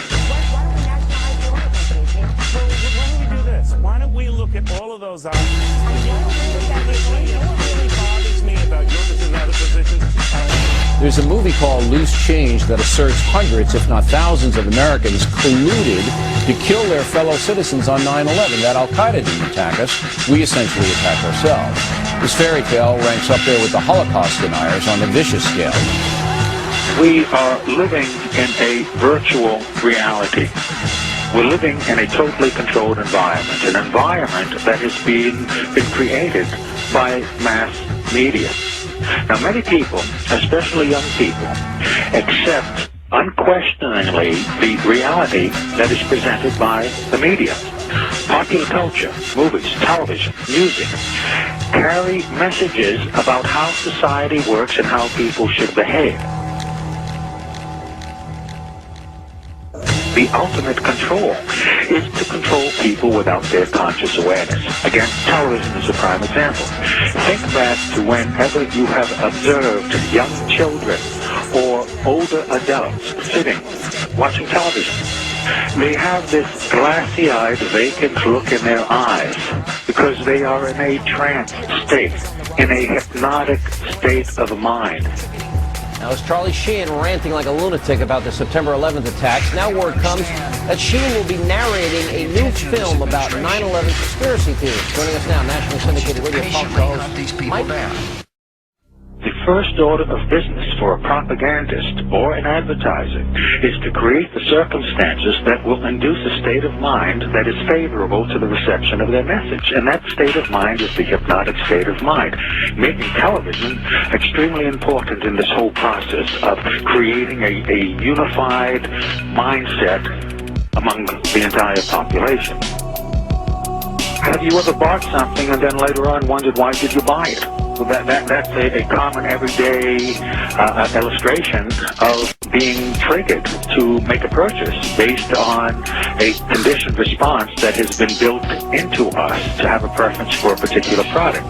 Why don't we do this? Why don't we look at all of those options? You know what really bothers me about your position and other positions? There's a movie called Loose Change that asserts hundreds, if not thousands, of Americans colluded to kill their fellow citizens on 9/11. That Al-Qaeda didn't attack us. We essentially attacked ourselves. This fairy tale ranks up there with the Holocaust deniers on the vicious scale. We are living in a virtual reality. We're living in a totally controlled environment, an environment that has been created by mass media. Now, many people, especially young people, accept unquestioningly the reality that is presented by the media. Popular culture, movies, television, music, carry messages about how society works and how people should behave. The ultimate control is to control people without their conscious awareness. Again, television is a prime example. Think back to whenever you have observed young children or older adults sitting, watching television. They have this glassy-eyed, vacant look in their eyes because they are in a trance state, in a hypnotic state of mind. Now, as Charlie Sheen ranting like a lunatic about the September 11th attacks, now word comes that Sheen will be narrating a new film about 9/11 conspiracy theories. Joining us now, nationally syndicated radio talk show host Mike. The first order of business for a propagandist or an advertiser is to create the circumstances that will induce a state of mind that is favorable to the reception of their message. And that state of mind is the hypnotic state of mind, making television extremely important in this whole process of creating a unified mindset among the entire population. Have you ever bought something and then later on wondered why did you buy it? Well, that's a common everyday illustration of being triggered to make a purchase based on a conditioned response that has been built into us to have a preference for a particular product.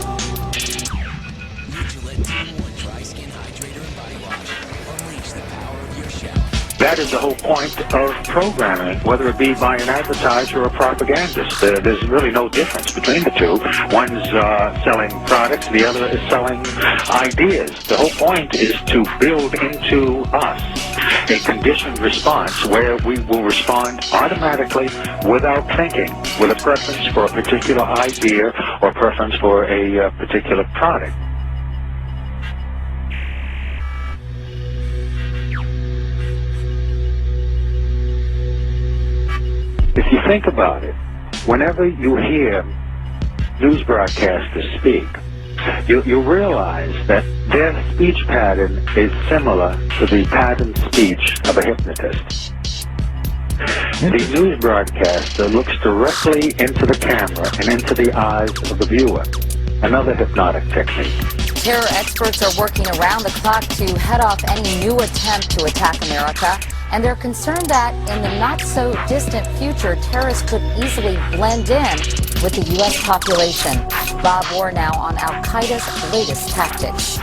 That is the whole point of programming, whether it be by an advertiser or a propagandist. There's really no difference between the two. One's selling products, the other is selling ideas. The whole point is to build into us a conditioned response where we will respond automatically without thinking, with a preference for a particular idea or preference for a particular product. If you think about it, whenever you hear news broadcasters speak, you realize that their speech pattern is similar to the pattern speech of a hypnotist. The news broadcaster looks directly into the camera and into the eyes of the viewer, another hypnotic technique. Terror experts are working around the clock to head off any new attempt to attack America. And they're concerned that in the not-so-distant future, terrorists could easily blend in with the U.S. population. Bob Orr now on Al-Qaeda's latest tactics.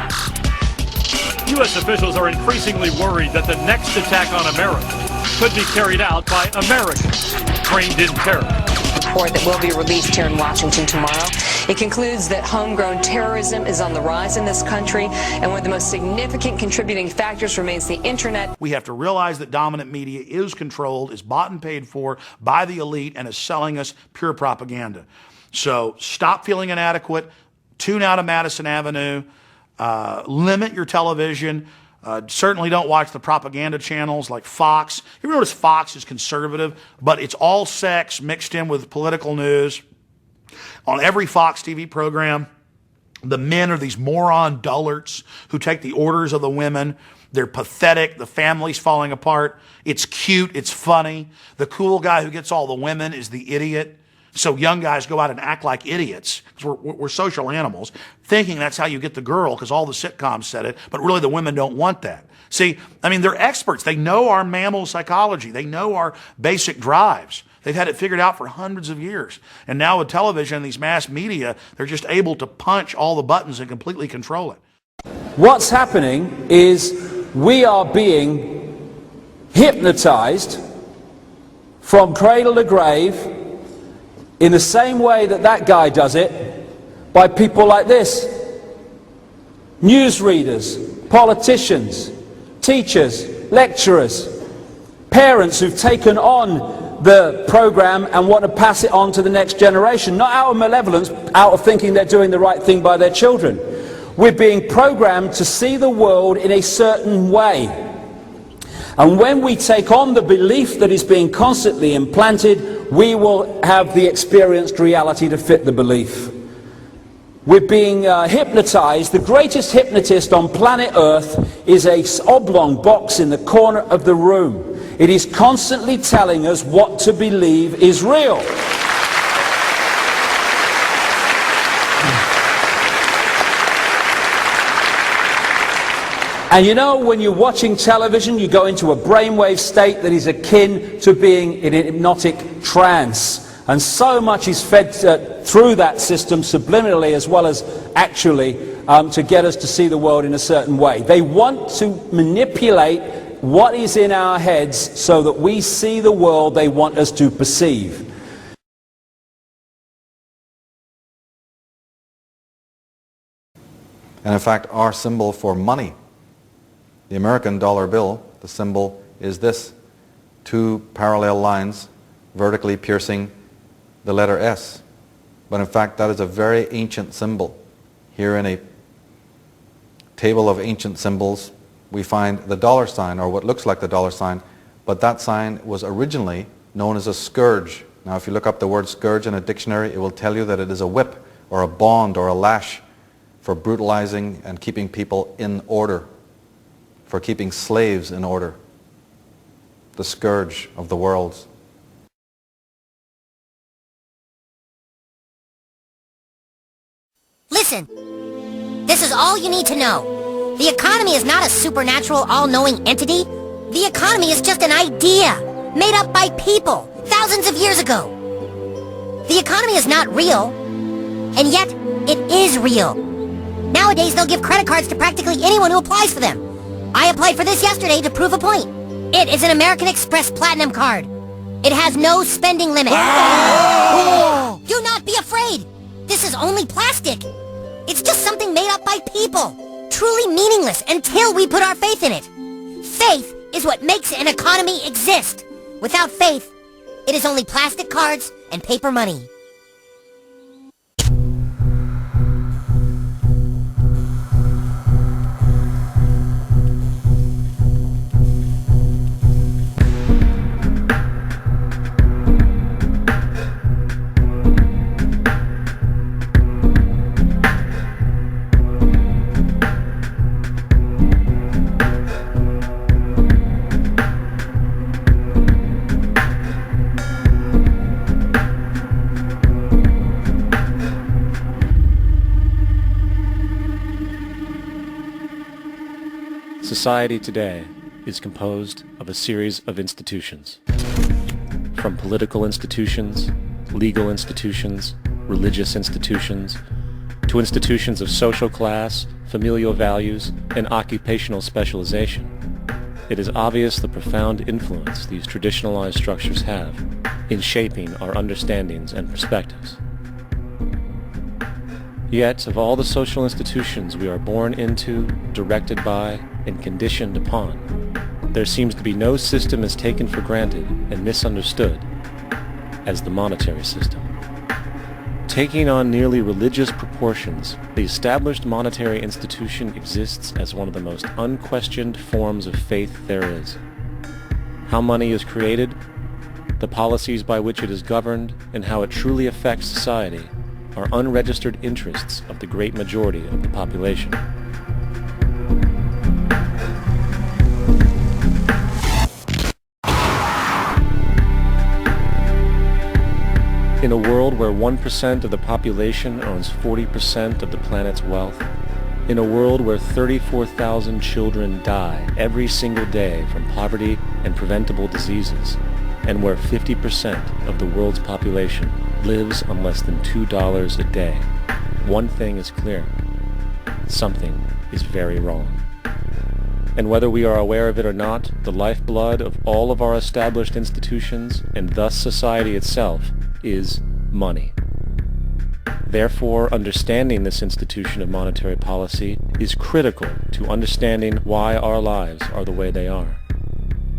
U.S. officials are increasingly worried that the next attack on America could be carried out by Americans trained in terror. Report that will be released here in Washington tomorrow. It concludes that homegrown terrorism is on the rise in this country, and one of the most significant contributing factors remains the internet. We have to realize that dominant media is controlled, is bought and paid for by the elite, and is selling us pure propaganda. So stop feeling inadequate, tune out of Madison Avenue, limit your television. Certainly don't watch the propaganda channels like Fox. You notice Fox is conservative, but it's all sex mixed in with political news. On every Fox TV program, the men are these moron dullards who take the orders of the women. They're pathetic. The family's falling apart. It's cute. It's funny. The cool guy who gets all the women is the idiot. So young guys go out and act like idiots, because we're social animals, thinking that's how you get the girl, because all the sitcoms said it, but really the women don't want that. See, I mean, they're experts. They know our mammal psychology. They know our basic drives. They've had it figured out for hundreds of years. And now with television and these mass media, they're just able to punch all the buttons and completely control it. What's happening is we are being hypnotized from cradle to grave in the same way that that guy does it by people like this. Newsreaders, politicians, teachers, lecturers, parents who've taken on the program and want to pass it on to the next generation, not out of malevolence, out of thinking they're doing the right thing by their children. We're being programmed to see the world in a certain way. And when we take on the belief that is being constantly implanted, we will have the experienced reality to fit the belief. We're being hypnotized. The greatest hypnotist on planet Earth is an oblong box in the corner of the room. It is constantly telling us what to believe is real. And you know, when you're watching television, you go into a brainwave state that is akin to being in a hypnotic trance. And so much is fed through that system subliminally as well as actually to get us to see the world in a certain way. They want to manipulate what is in our heads so that we see the world they want us to perceive. And in fact, our symbol for money, the American dollar bill, the symbol is this: two parallel lines vertically piercing the letter S. But in fact, that is a very ancient symbol. Here in a table of ancient symbols, we find the dollar sign, or what looks like the dollar sign, but that sign was originally known as a scourge. Now, if you look up the word scourge in a dictionary, it will tell you that it is a whip, or a bond, or a lash for brutalizing and keeping people in order, for keeping slaves in order. The scourge of the worlds. Listen, this is all you need to know. The economy is not a supernatural, all-knowing entity. The economy is just an idea made up by people thousands of years ago. The economy is not real, and yet it is real. Nowadays, they'll give credit cards to practically anyone who applies for them. I applied for this yesterday to prove a point. It is an American Express Platinum card. It has no spending limit. Do not be afraid. This is only plastic. It's just something made up by people. Truly meaningless until we put our faith in it. Faith is what makes an economy exist. Without faith, it is only plastic cards and paper money. Society today is composed of a series of institutions. From political institutions, legal institutions, religious institutions, to institutions of social class, familial values, and occupational specialization. It is obvious the profound influence these traditionalized structures have in shaping our understandings and perspectives. Yet, of all the social institutions we are born into, directed by, and conditioned upon, there seems to be no system as taken for granted and misunderstood as the monetary system. Taking on nearly religious proportions, the established monetary institution exists as one of the most unquestioned forms of faith there is. How money is created, the policies by which it is governed, and how it truly affects society are unregistered interests of the great majority of the population. In a world where 1% of the population owns 40% of the planet's wealth, in a world where 34,000 children die every single day from poverty and preventable diseases, and where 50% of the world's population lives on less than $2 a day, one thing is clear: something is very wrong. And whether we are aware of it or not, the lifeblood of all of our established institutions, and thus society itself, is money. Therefore, understanding this institution of monetary policy is critical to understanding why our lives are the way they are.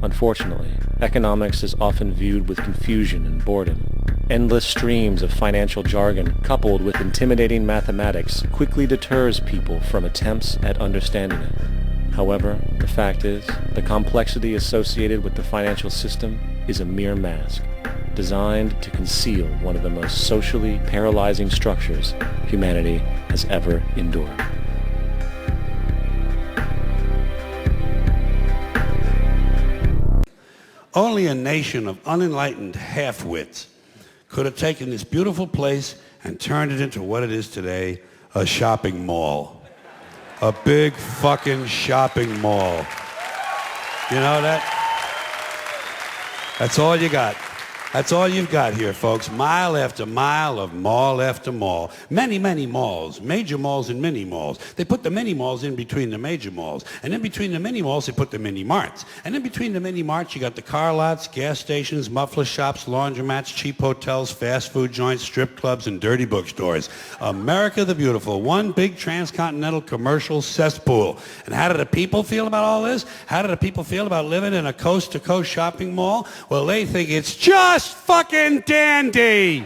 Unfortunately, economics is often viewed with confusion and boredom. Endless streams of financial jargon coupled with intimidating mathematics quickly deters people from attempts at understanding it. However, the fact is, the complexity associated with the financial system is a mere mask, designed to conceal one of the most socially paralyzing structures humanity has ever endured. Only a nation of unenlightened half-wits could have taken this beautiful place and turned it into what it is today, a shopping mall. A big fucking shopping mall. You know that? That's all you got. That's all you've got here, folks. Mile after mile of mall after mall. Many, many malls. Major malls and mini malls. They put the mini malls in between the major malls. And in between the mini malls, they put the mini marts. And in between the mini marts, you got the car lots, gas stations, muffler shops, laundromats, cheap hotels, fast food joints, strip clubs, and dirty bookstores. America the Beautiful. One big transcontinental commercial cesspool. And how do the people feel about all this? How do the people feel about living in a coast-to-coast shopping mall? Well, they think it's just fucking dandy.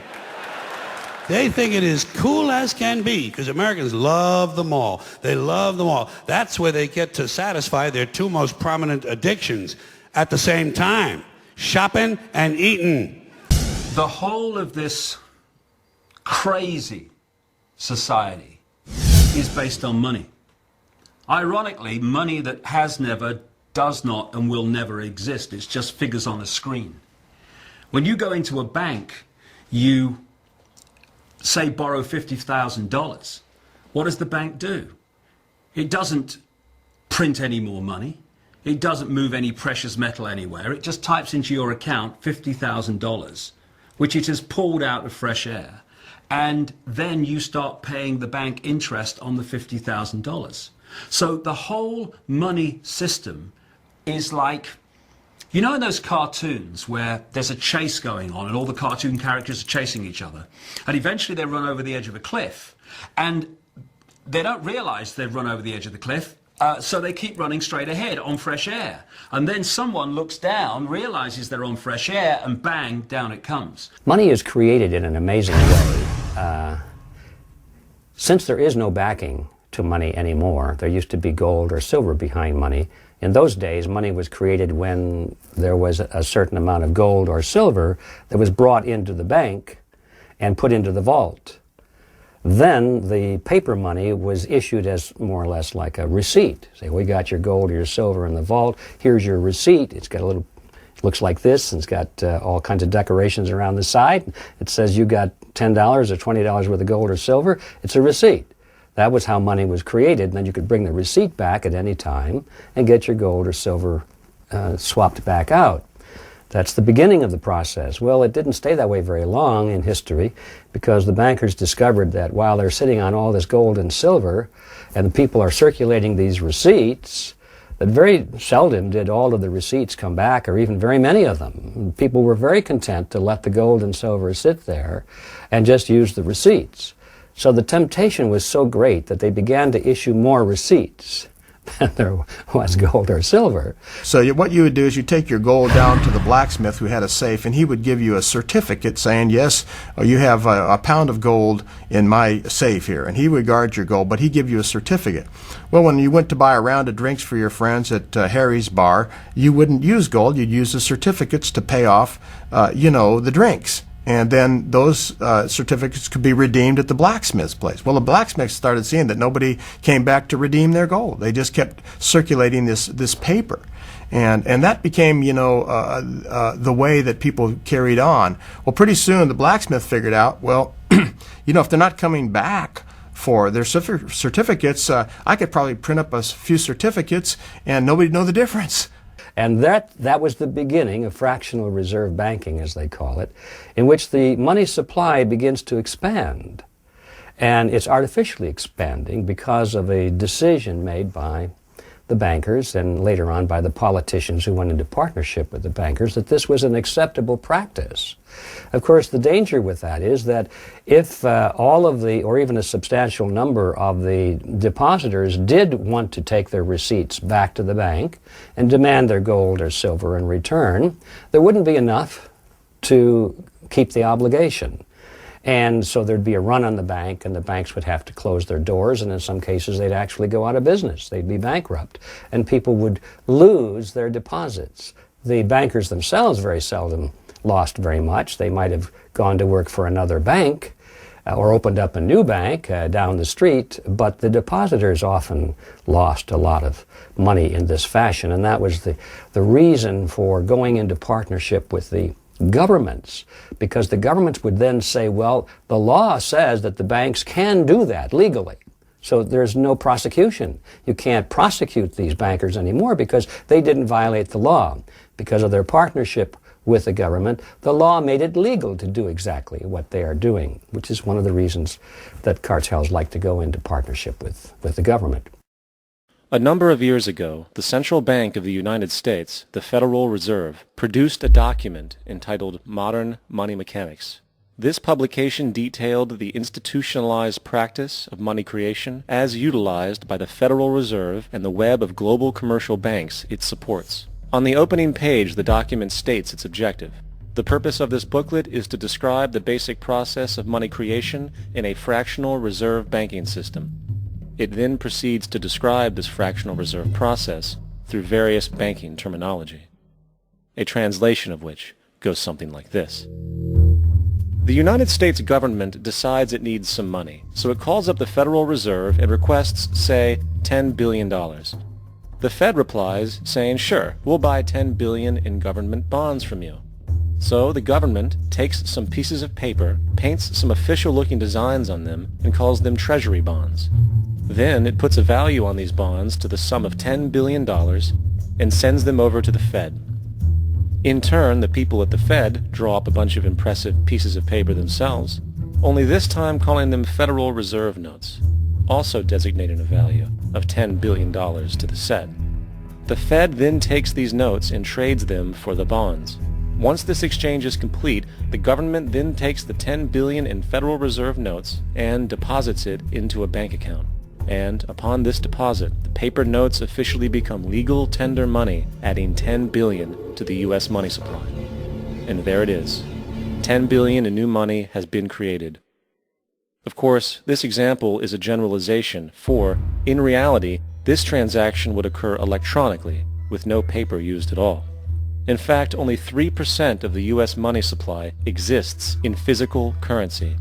They think it is cool as can be because Americans love the mall. They love the mall. That's where they get to satisfy their two most prominent addictions at the same time, shopping and eating. The whole of this crazy society is based on money. Ironically, money that has never, does not, and will never exist. It's just figures on a screen. When you go into a bank, you say borrow $50,000. What does the bank do? It doesn't print any more money. It doesn't move any precious metal anywhere. It just types into your account $50,000, which it has pulled out of fresh air. And then you start paying the bank interest on the $50,000. So the whole money system is like, you know, in those cartoons where there's a chase going on and all the cartoon characters are chasing each other, and eventually they run over the edge of a cliff, and they don't realize they've run over the edge of the cliff, so they keep running straight ahead on fresh air. And then someone looks down, realizes they're on fresh air, and bang, down it comes. Money is created in an amazing way. Since there is no backing to money anymore, there used to be gold or silver behind money. In those days, money was created when there was a certain amount of gold or silver that was brought into the bank and put into the vault. Then the paper money was issued as more or less like a receipt. Say, we got your gold or your silver in the vault. Here's your receipt. It's got a little, looks like this, and it's got all kinds of decorations around the side. It says you got $10 or $20 worth of gold or silver. It's a receipt. That was how money was created, and then you could bring the receipt back at any time and get your gold or silver swapped back out. That's the beginning of the process. Well, it didn't stay that way very long in history because the bankers discovered that while they're sitting on all this gold and silver and the people are circulating these receipts, that very seldom did all of the receipts come back, or even very many of them. People were very content to let the gold and silver sit there and just use the receipts. So the temptation was so great that they began to issue more receipts than there was gold or silver. So what you would do is you take your gold down to the blacksmith who had a safe, and he would give you a certificate saying, yes, you have a pound of gold in my safe here, and he would guard your gold, but he'd give you a certificate. Well, when you went to buy a round of drinks for your friends at Harry's bar, you wouldn't use gold, you'd use the certificates to pay off, the drinks. And then those certificates could be redeemed at the blacksmith's place. Well, the blacksmiths started seeing that nobody came back to redeem their gold. They just kept circulating this paper. And that became, the way that people carried on. Well, pretty soon the blacksmith figured out, well, if they're not coming back for their certificates, I could probably print up a few certificates and nobody'd know the difference. And that was the beginning of fractional reserve banking, as they call it, in which the money supply begins to expand. And it's artificially expanding because of a decision made by the bankers and later on by the politicians who went into partnership with the bankers that this was an acceptable practice. Of course, the danger with that is that if all of the, or even a substantial number of the depositors did want to take their receipts back to the bank and demand their gold or silver in return, there wouldn't be enough to keep the obligation. And so there'd be a run on the bank, and the banks would have to close their doors, and in some cases they'd actually go out of business. They'd be bankrupt, and people would lose their deposits. The bankers themselves very seldom lost very much. They might have gone to work for another bank or opened up a new bank down the street, but the depositors often lost a lot of money in this fashion, and that was the reason for going into partnership with the governments, because the governments would then say, well, the law says that the banks can do that legally. So there's no prosecution. You can't prosecute these bankers anymore because they didn't violate the law. Because of their partnership with the government, the law made it legal to do exactly what they are doing, which is one of the reasons that cartels like to go into partnership with the government. A number of years ago, the Central Bank of the United States, the Federal Reserve, produced a document entitled Modern Money Mechanics. This publication detailed the institutionalized practice of money creation as utilized by the Federal Reserve and the web of global commercial banks it supports. On the opening page, the document states its objective. The purpose of this booklet is to describe the basic process of money creation in a fractional reserve banking system. It then proceeds to describe this fractional reserve process through various banking terminology, a translation of which goes something like this. The United States government decides it needs some money, so it calls up the Federal Reserve and requests, say, $10 billion. The Fed replies, saying, sure, we'll buy $10 billion in government bonds from you. So the government takes some pieces of paper, paints some official-looking designs on them, and calls them treasury bonds. Then it puts a value on these bonds to the sum of $10 billion and sends them over to the Fed. In turn, the people at the Fed draw up a bunch of impressive pieces of paper themselves, only this time calling them Federal Reserve notes, also designating a value of $10 billion to the set. The Fed then takes these notes and trades them for the bonds. Once this exchange is complete, the government then takes the $10 billion in Federal Reserve notes and deposits it into a bank account. And upon this deposit, the paper notes officially become legal tender money, adding $10 billion to the U.S. money supply. And there it is. $10 billion in new money has been created. Of course, this example is a generalization, for, in reality, this transaction would occur electronically, with no paper used at all. In fact, only 3% of the U.S. money supply exists in physical currency.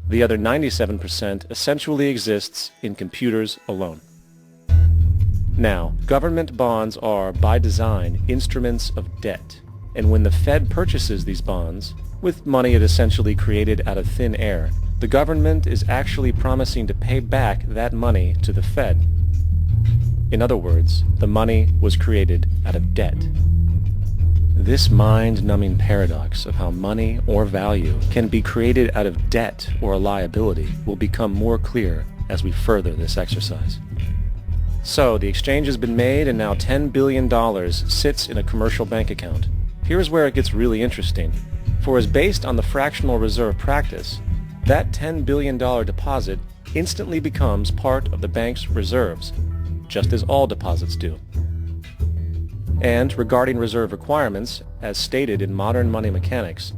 The other 97% essentially exists in computers alone. Now, government bonds are, by design, instruments of debt. And when the Fed purchases these bonds, with money it essentially created out of thin air, the government is actually promising to pay back that money to the Fed. In other words, the money was created out of debt. This mind-numbing paradox of how money or value can be created out of debt or a liability will become more clear as we further this exercise. So, the exchange has been made and now $10 billion sits in a commercial bank account. Here's where it gets really interesting. For as based on the fractional reserve practice, that $10 billion deposit instantly becomes part of the bank's reserves, just as all deposits do. And regarding reserve requirements, as stated in modern money mechanics,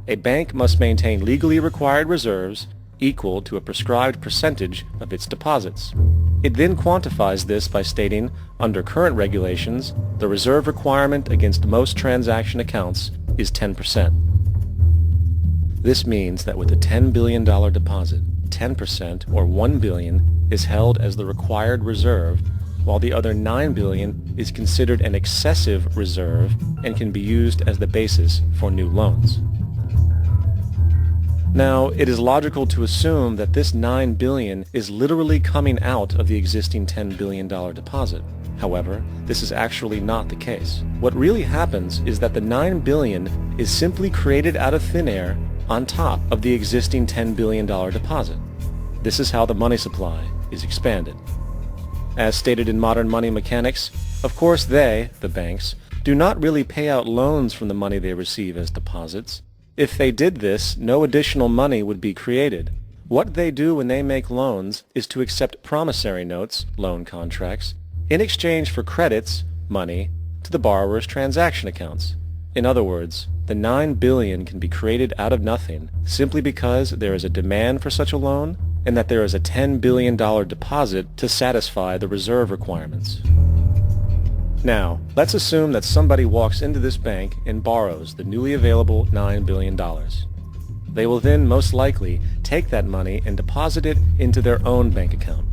a bank must maintain legally required reserves equal to a prescribed percentage of its deposits. It then quantifies this by stating, under current regulations, the reserve requirement against most transaction accounts is 10%. This means that with a $10 billion deposit, 10% or $1 billion is held as the required reserve, while the other $9 billion is considered an excessive reserve and can be used as the basis for new loans. Now, it is logical to assume that this $9 billion is literally coming out of the existing $10 billion deposit. However, this is actually not the case. What really happens is that the $9 billion is simply created out of thin air on top of the existing $10 billion deposit. This is how the money supply is expanded. As stated in modern money mechanics, of course they, the banks, do not really pay out loans from the money they receive as deposits. If they did this, no additional money would be created. What they do when they make loans is to accept promissory notes, loan contracts, in exchange for credits, money, to the borrower's transaction accounts. In other words, the $9 billion can be created out of nothing simply because there is a demand for such a loan and that there is a $10 billion deposit to satisfy the reserve requirements. Now, let's assume that somebody walks into this bank and borrows the newly available $9 billion. They will then most likely take that money and deposit it into their own bank account.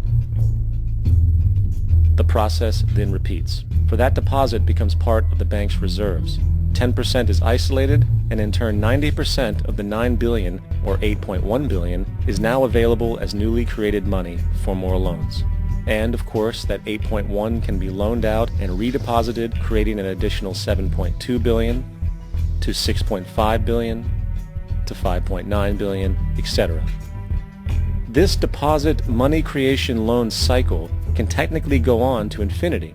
The process then repeats, for that deposit becomes part of the bank's reserves. 10% is isolated, and in turn 90% of the $9 billion, or $8.1 billion, is now available as newly created money for more loans. And, of course, that 8.1 can be loaned out and redeposited, creating an additional 7.2 billion to 6.5 billion to 5.9 billion, etc. This deposit money creation loan cycle can technically go on to infinity.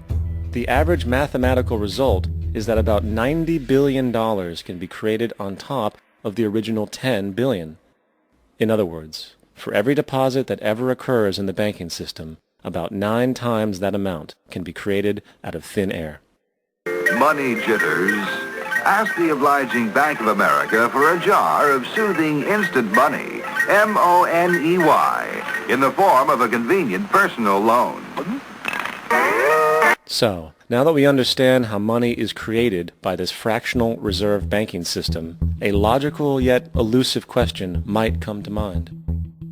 The average mathematical result is that about $90 billion can be created on top of the original $10 billion. In other words, for every deposit that ever occurs in the banking system, about 9 times that amount can be created out of thin air. Money jitters? Ask the obliging Bank of America for a jar of soothing instant money, M-O-N-E-Y, in the form of a convenient personal loan. So, now that we understand how money is created by this fractional reserve banking system, a logical yet elusive question might come to mind.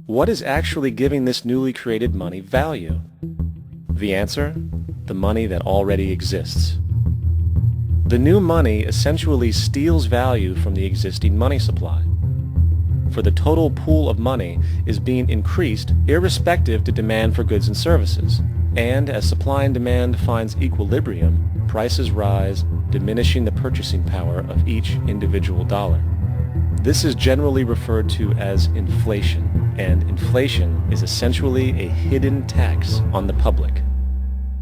What is actually giving this newly created money value? The answer? The money that already exists. The new money essentially steals value from the existing money supply. For the total pool of money is being increased irrespective to demand for goods and services. And as supply and demand finds equilibrium, prices rise, diminishing the purchasing power of each individual dollar. This is generally referred to as inflation, and inflation is essentially a hidden tax on the public.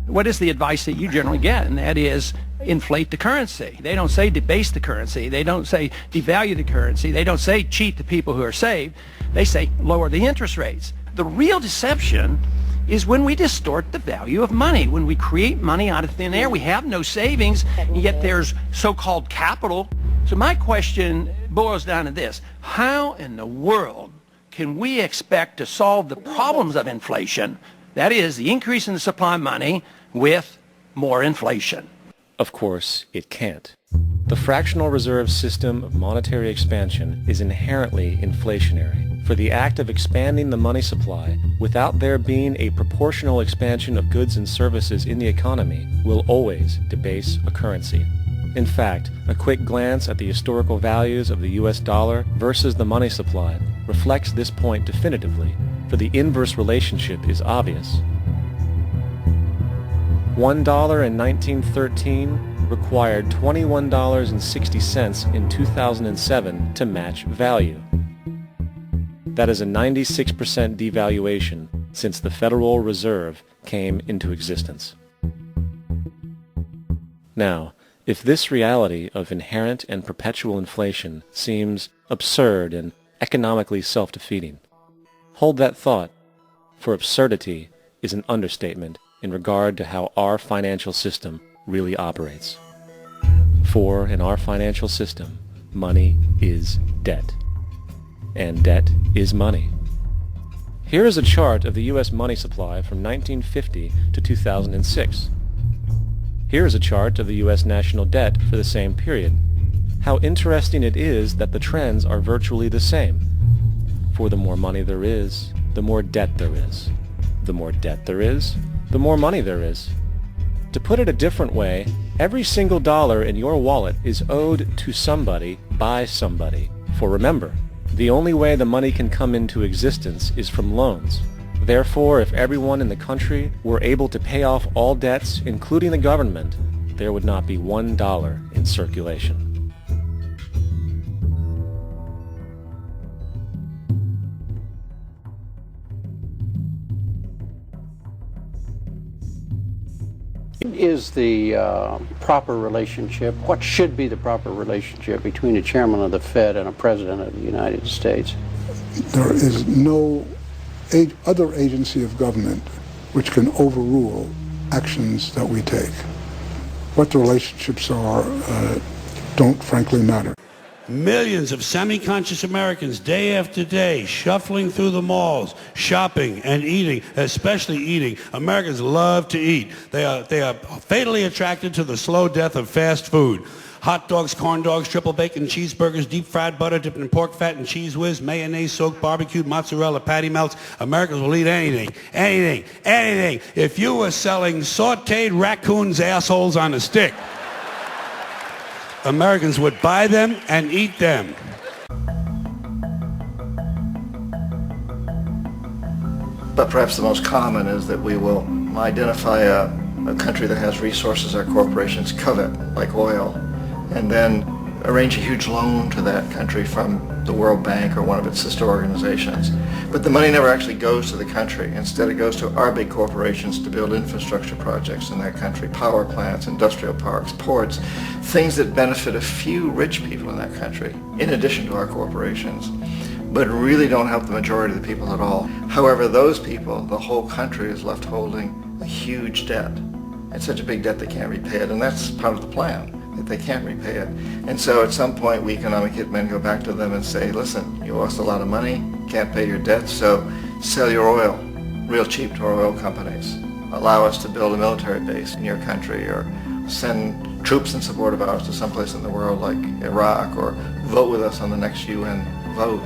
What is the advice that you generally get? And that is, inflate the currency. They don't say debase the currency. They don't say devalue the currency. They don't say cheat the people who are saved. They say lower the interest rates. The real deception is when we distort the value of money. When we create money out of thin air, we have no savings, and yet there's so-called capital. So my question boils down to this: how in the world can we expect to solve the problems of inflation, that is, the increase in the supply of money, with more inflation? Of course, it can't. The fractional reserve system of monetary expansion is inherently inflationary. For the act of expanding the money supply without there being a proportional expansion of goods and services in the economy will always debase a currency. In fact, a quick glance at the historical values of the US dollar versus the money supply reflects this point definitively, for the inverse relationship is obvious. $1 in 1913 required $21.60 in 2007 to match value. That is a 96% devaluation since the Federal Reserve came into existence. Now, if this reality of inherent and perpetual inflation seems absurd and economically self-defeating, hold that thought, for absurdity is an understatement in regard to how our financial system really operates. For in our financial system, money is debt. And debt is money. Here is a chart of the U.S. money supply from 1950 to 2006. Here is a chart of the U.S. national debt for the same period. How interesting it is that the trends are virtually the same. For the more money there is, the more debt there is. The more debt there is, the more money there is. To put it a different way, every single dollar in your wallet is owed to somebody by somebody. For remember, the only way the money can come into existence is from loans. Therefore, if everyone in the country were able to pay off all debts, including the government, there would not be $1 in circulation. Is the proper relationship, what should be the proper relationship between a chairman of the Fed and a president of the United States? There is no other agency of government which can overrule actions that we take. What the relationships are don't frankly matter. Millions of semi-conscious Americans day after day shuffling through the malls, shopping and eating, especially eating. Americans love to eat. They are fatally attracted to the slow death of fast food. Hot dogs, corn dogs, triple bacon cheeseburgers, deep fried butter dipped in pork fat and cheese whiz, mayonnaise soaked barbecued mozzarella patty melts. Americans will eat anything, anything, anything. If you were selling sauteed raccoons' assholes on a stick, Americans would buy them and eat them. But perhaps the most common is that we will identify a country that has resources our corporations covet, like oil, and then arrange a huge loan to that country from the World Bank or one of its sister organizations. But the money never actually goes to the country. Instead, it goes to our big corporations to build infrastructure projects in that country, power plants, industrial parks, ports, things that benefit a few rich people in that country, in addition to our corporations, but really don't help the majority of the people at all. However, those people, the whole country is left holding a huge debt. It's such a big debt they can't repay it, and that's part of the plan, that they can't repay it. And so at some point, we economic hitmen go back to them and say, listen, you lost a lot of money, can't pay your debt, so sell your oil real cheap to our oil companies. Allow us to build a military base in your country, or send troops in support of ours to someplace in the world like Iraq, or vote with us on the next UN vote.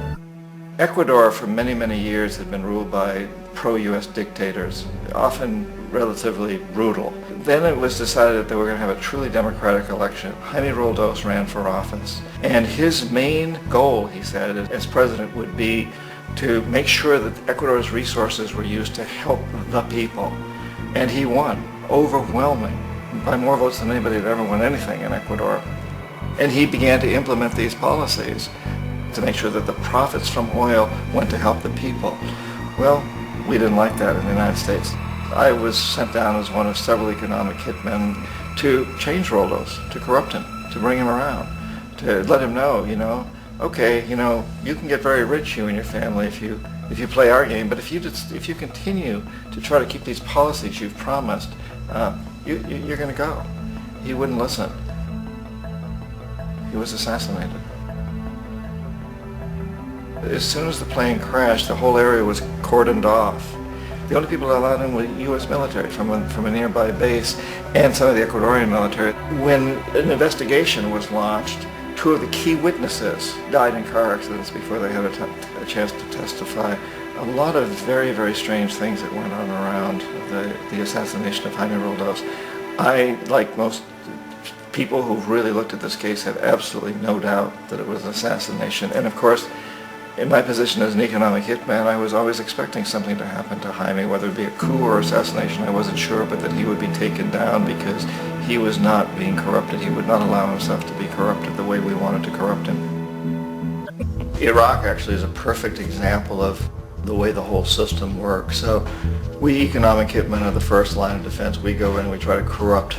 Ecuador for many, many years had been ruled by pro-U.S. dictators, often relatively brutal. Then it was decided that they were going to have a truly democratic election. Jaime Roldos ran for office, and his main goal, he said, as president would be to make sure that Ecuador's resources were used to help the people. And he won, overwhelming, by more votes than anybody had ever won anything in Ecuador. And he began to implement these policies to make sure that the profits from oil went to help the people. Well, we didn't like that in the United States. I was sent down as one of several economic hitmen to change Roldos, to corrupt him, to bring him around, to let him know, okay, you can get very rich, you and your family, if you play our game, but if you continue to try to keep these policies you've promised, you're going to go. He wouldn't listen. He was assassinated. As soon as the plane crashed, the whole area was cordoned off. The only people allowed in were U.S. military from a nearby base and some of the Ecuadorian military. When an investigation was launched, two of the key witnesses died in car accidents before they had a chance to testify. A lot of very, very strange things that went on around the assassination of Jaime Roldos. I, like most people who've really looked at this case, have absolutely no doubt that it was an assassination. And of course, in my position as an economic hitman, I was always expecting something to happen to Jaime, whether it be a coup or assassination, I wasn't sure, but that he would be taken down because he was not being corrupted. He would not allow himself to be corrupted the way we wanted to corrupt him. Iraq actually is a perfect example of the way the whole system works. So we economic hitmen are the first line of defense. We go in and we try to corrupt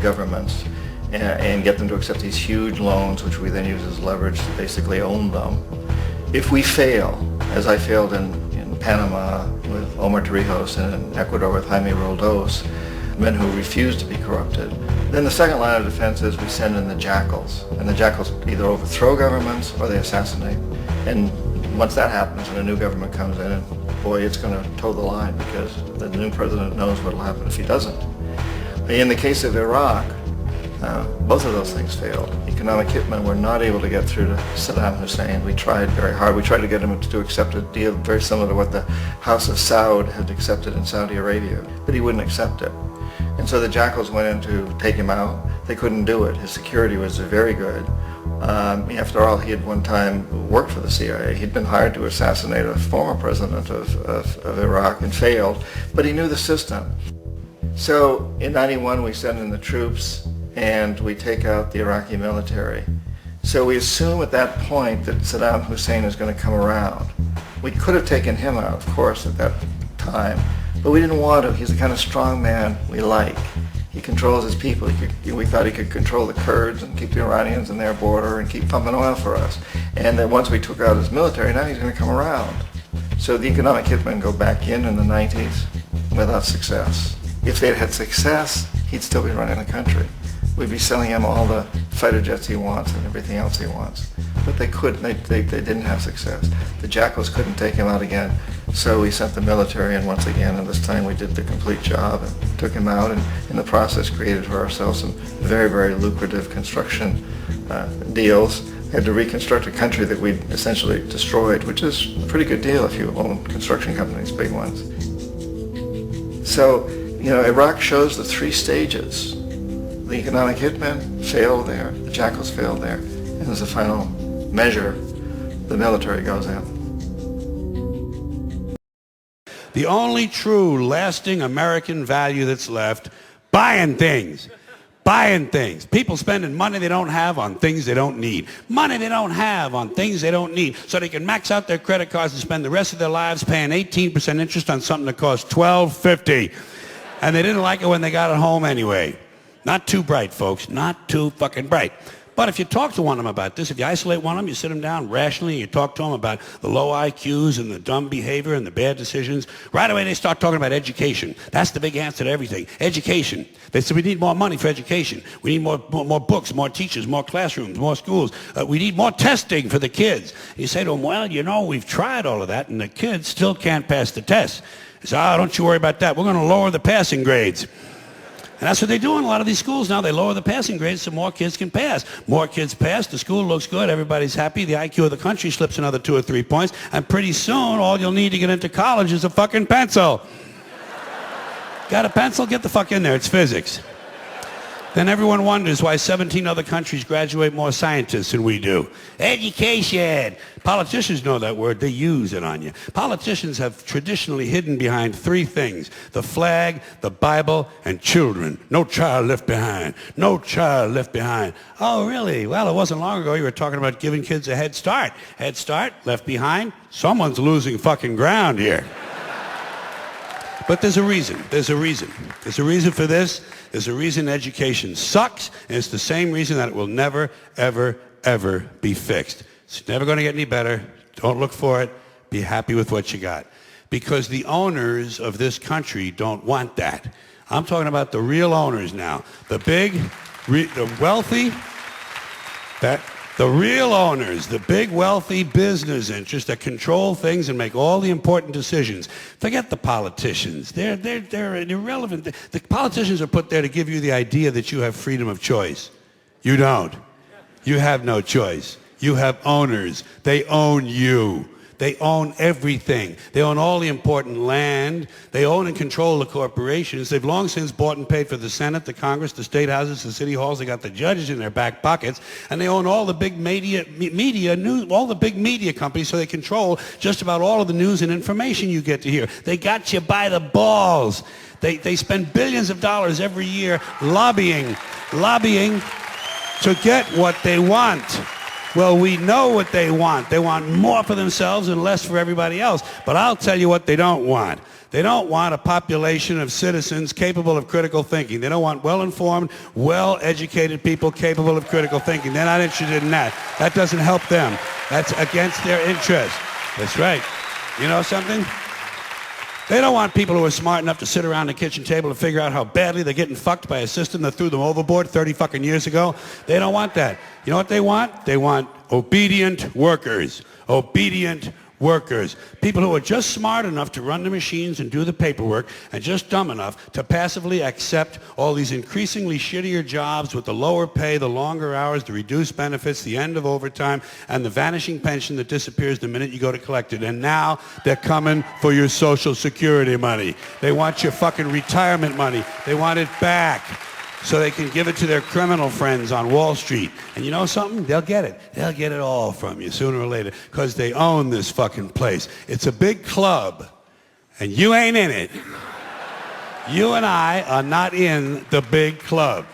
governments and get them to accept these huge loans, which we then use as leverage to basically own them. If we fail, as I failed in Panama with Omar Torrijos and in Ecuador with Jaime Roldos, men who refuse to be corrupted, then the second line of defense is we send in the jackals. And the jackals either overthrow governments or they assassinate. And once that happens and a new government comes in, and boy, it's going to toe the line because the new president knows what will happen if he doesn't. In the case of Iraq, both of those things failed. Economic hitmen were not able to get through to Saddam Hussein. We tried very hard. We tried to get him to accept a deal very similar to what the House of Saud had accepted in Saudi Arabia, but he wouldn't accept it. And so the jackals went in to take him out. They couldn't do it. His security was very good. After all, he had one time worked for the CIA. He'd been hired to assassinate a former president of Iraq and failed, but he knew the system. So in '91, we send in the troops and we take out the Iraqi military. So we assume at that point that Saddam Hussein is going to come around. We could have taken him out, of course, at that time, but we didn't want to. He's the kind of strong man we like. He controls his people. We thought he could control the Kurds and keep the Iranians in their border and keep pumping oil for us. And then once we took out his military, now he's going to come around. So the economic hitmen go back in the 90s without success. If they'd had success, he'd still be running the country. we'd be selling him all the fighter jets he wants and everything else he wants. But they couldn't. They didn't have success. The Jackals couldn't take him out again, so we sent the military in once again, and this time we did the complete job and took him out, and in the process created for ourselves some very, very lucrative construction deals. We had to reconstruct a country that we'd essentially destroyed, which is a pretty good deal if you own construction companies, big ones. So, you know, Iraq shows the three stages. The economic hitmen failed there, the Jackals failed there, and as a final measure, the military goes in. The only true lasting American value that's left, buying things. Buying things. People spending money they don't have on things they don't need. Money they don't have on things they don't need, so they can max out their credit cards and spend the rest of their lives paying 18% interest on something that costs $12.50. And they didn't like it when they got it home anyway. Not too bright, folks. Not too fucking bright. But if you talk to one of them about this, if you isolate one of them, you sit them down rationally, and you talk to them about the low IQs and the dumb behavior and the bad decisions, right away they start talking about education. That's the big answer to everything. Education. They say we need more money for education. We need more books, more teachers, more classrooms, more schools. We need more testing for the kids. And you say to them, well, you know, we've tried all of that, and the kids still can't pass the tests. They say, oh, don't you worry about that. We're going to lower the passing grades. And that's what they do in a lot of these schools now. They lower the passing grades so more kids can pass. More kids pass, the school looks good, everybody's happy, the IQ of the country slips another 2 or 3 points, and pretty soon all you'll need to get into college is a fucking pencil. Got a pencil? Get the fuck in there, it's physics. Then everyone wonders why 17 other countries graduate more scientists than we do. Education. Politicians know that word. They use it on you. Politicians have traditionally hidden behind 3 things: the flag, the Bible, and children. No child left behind. No child left behind. Oh, really? Well, it wasn't long ago you were talking about giving kids a head start. Head start, left behind. Someone's losing fucking ground here. But there's a reason. There's a reason. There's a reason for this. There's a reason education sucks, and it's the same reason that it will never, ever, ever be fixed. It's never going to get any better. Don't look for it. Be happy with what you got. Because the owners of this country don't want that. I'm talking about the real owners now. The big, the wealthy, the real owners, the big wealthy business interests that control things and make all the important decisions. Forget the politicians. They're irrelevant. The politicians are put there to give you the idea that you have freedom of choice. You don't. You have no choice. You have owners. They own you. They own everything. They own all the important land. They own and control the corporations. They've long since bought and paid for the Senate, the Congress, the state houses, the city halls. They got the judges in their back pockets, and they own all the big media news, all the big media companies. So they control just about all of the news and information you get to hear. They got you by the balls. They spend billions of dollars every year lobbying to get what they want. Well, we know what they want. They want more for themselves and less for everybody else. But I'll tell you what they don't want. They don't want a population of citizens capable of critical thinking. They don't want well-informed, well-educated people capable of critical thinking. They're not interested in that. That doesn't help them. That's against their interest. That's right. You know something? They don't want people who are smart enough to sit around the kitchen table and figure out how badly they're getting fucked by a system that threw them overboard 30 fucking years ago. They don't want that. You know what they want? They want obedient workers. Obedient workers. People who are just smart enough to run the machines and do the paperwork, and just dumb enough to passively accept all these increasingly shittier jobs with the lower pay, the longer hours, the reduced benefits, the end of overtime, and the vanishing pension that disappears the minute you go to collect it. And now they're coming for your Social Security money. They want your fucking retirement money. They want it back, so they can give it to their criminal friends on Wall Street. And you know something? They'll get it. They'll get it all from you sooner or later, because they own this fucking place. It's a big club, and you ain't in it. You and I are not in the big club.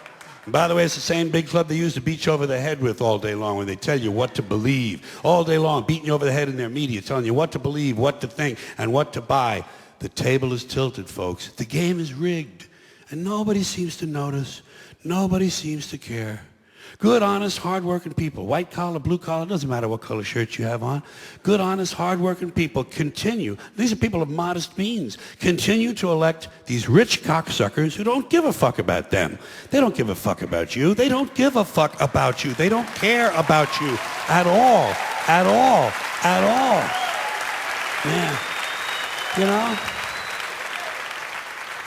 And by the way, it's the same big club they use to beat you over the head with all day long when they tell you what to believe. All day long, beating you over the head in their media, telling you what to believe, what to think, and what to buy. The table is tilted, folks. The game is rigged. And nobody seems to notice. Nobody seems to care. Good, honest, hard-working people. White collar, blue collar, doesn't matter what color shirt you have on. Good, honest, hard-working people continue. These are people of modest means. Continue to elect these rich cocksuckers who don't give a fuck about them. They don't give a fuck about you. They don't give a fuck about you. They don't care about you at all. At all. At all. Yeah. You know?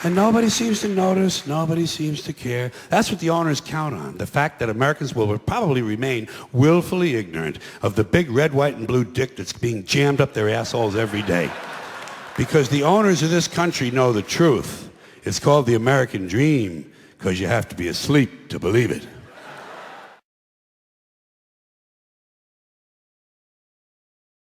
And nobody seems to notice, nobody seems to care. That's what the owners count on, the fact that Americans will probably remain willfully ignorant of the big red, white, and blue dick that's being jammed up their assholes every day. Because the owners of this country know the truth. It's called the American dream, because you have to be asleep to believe it.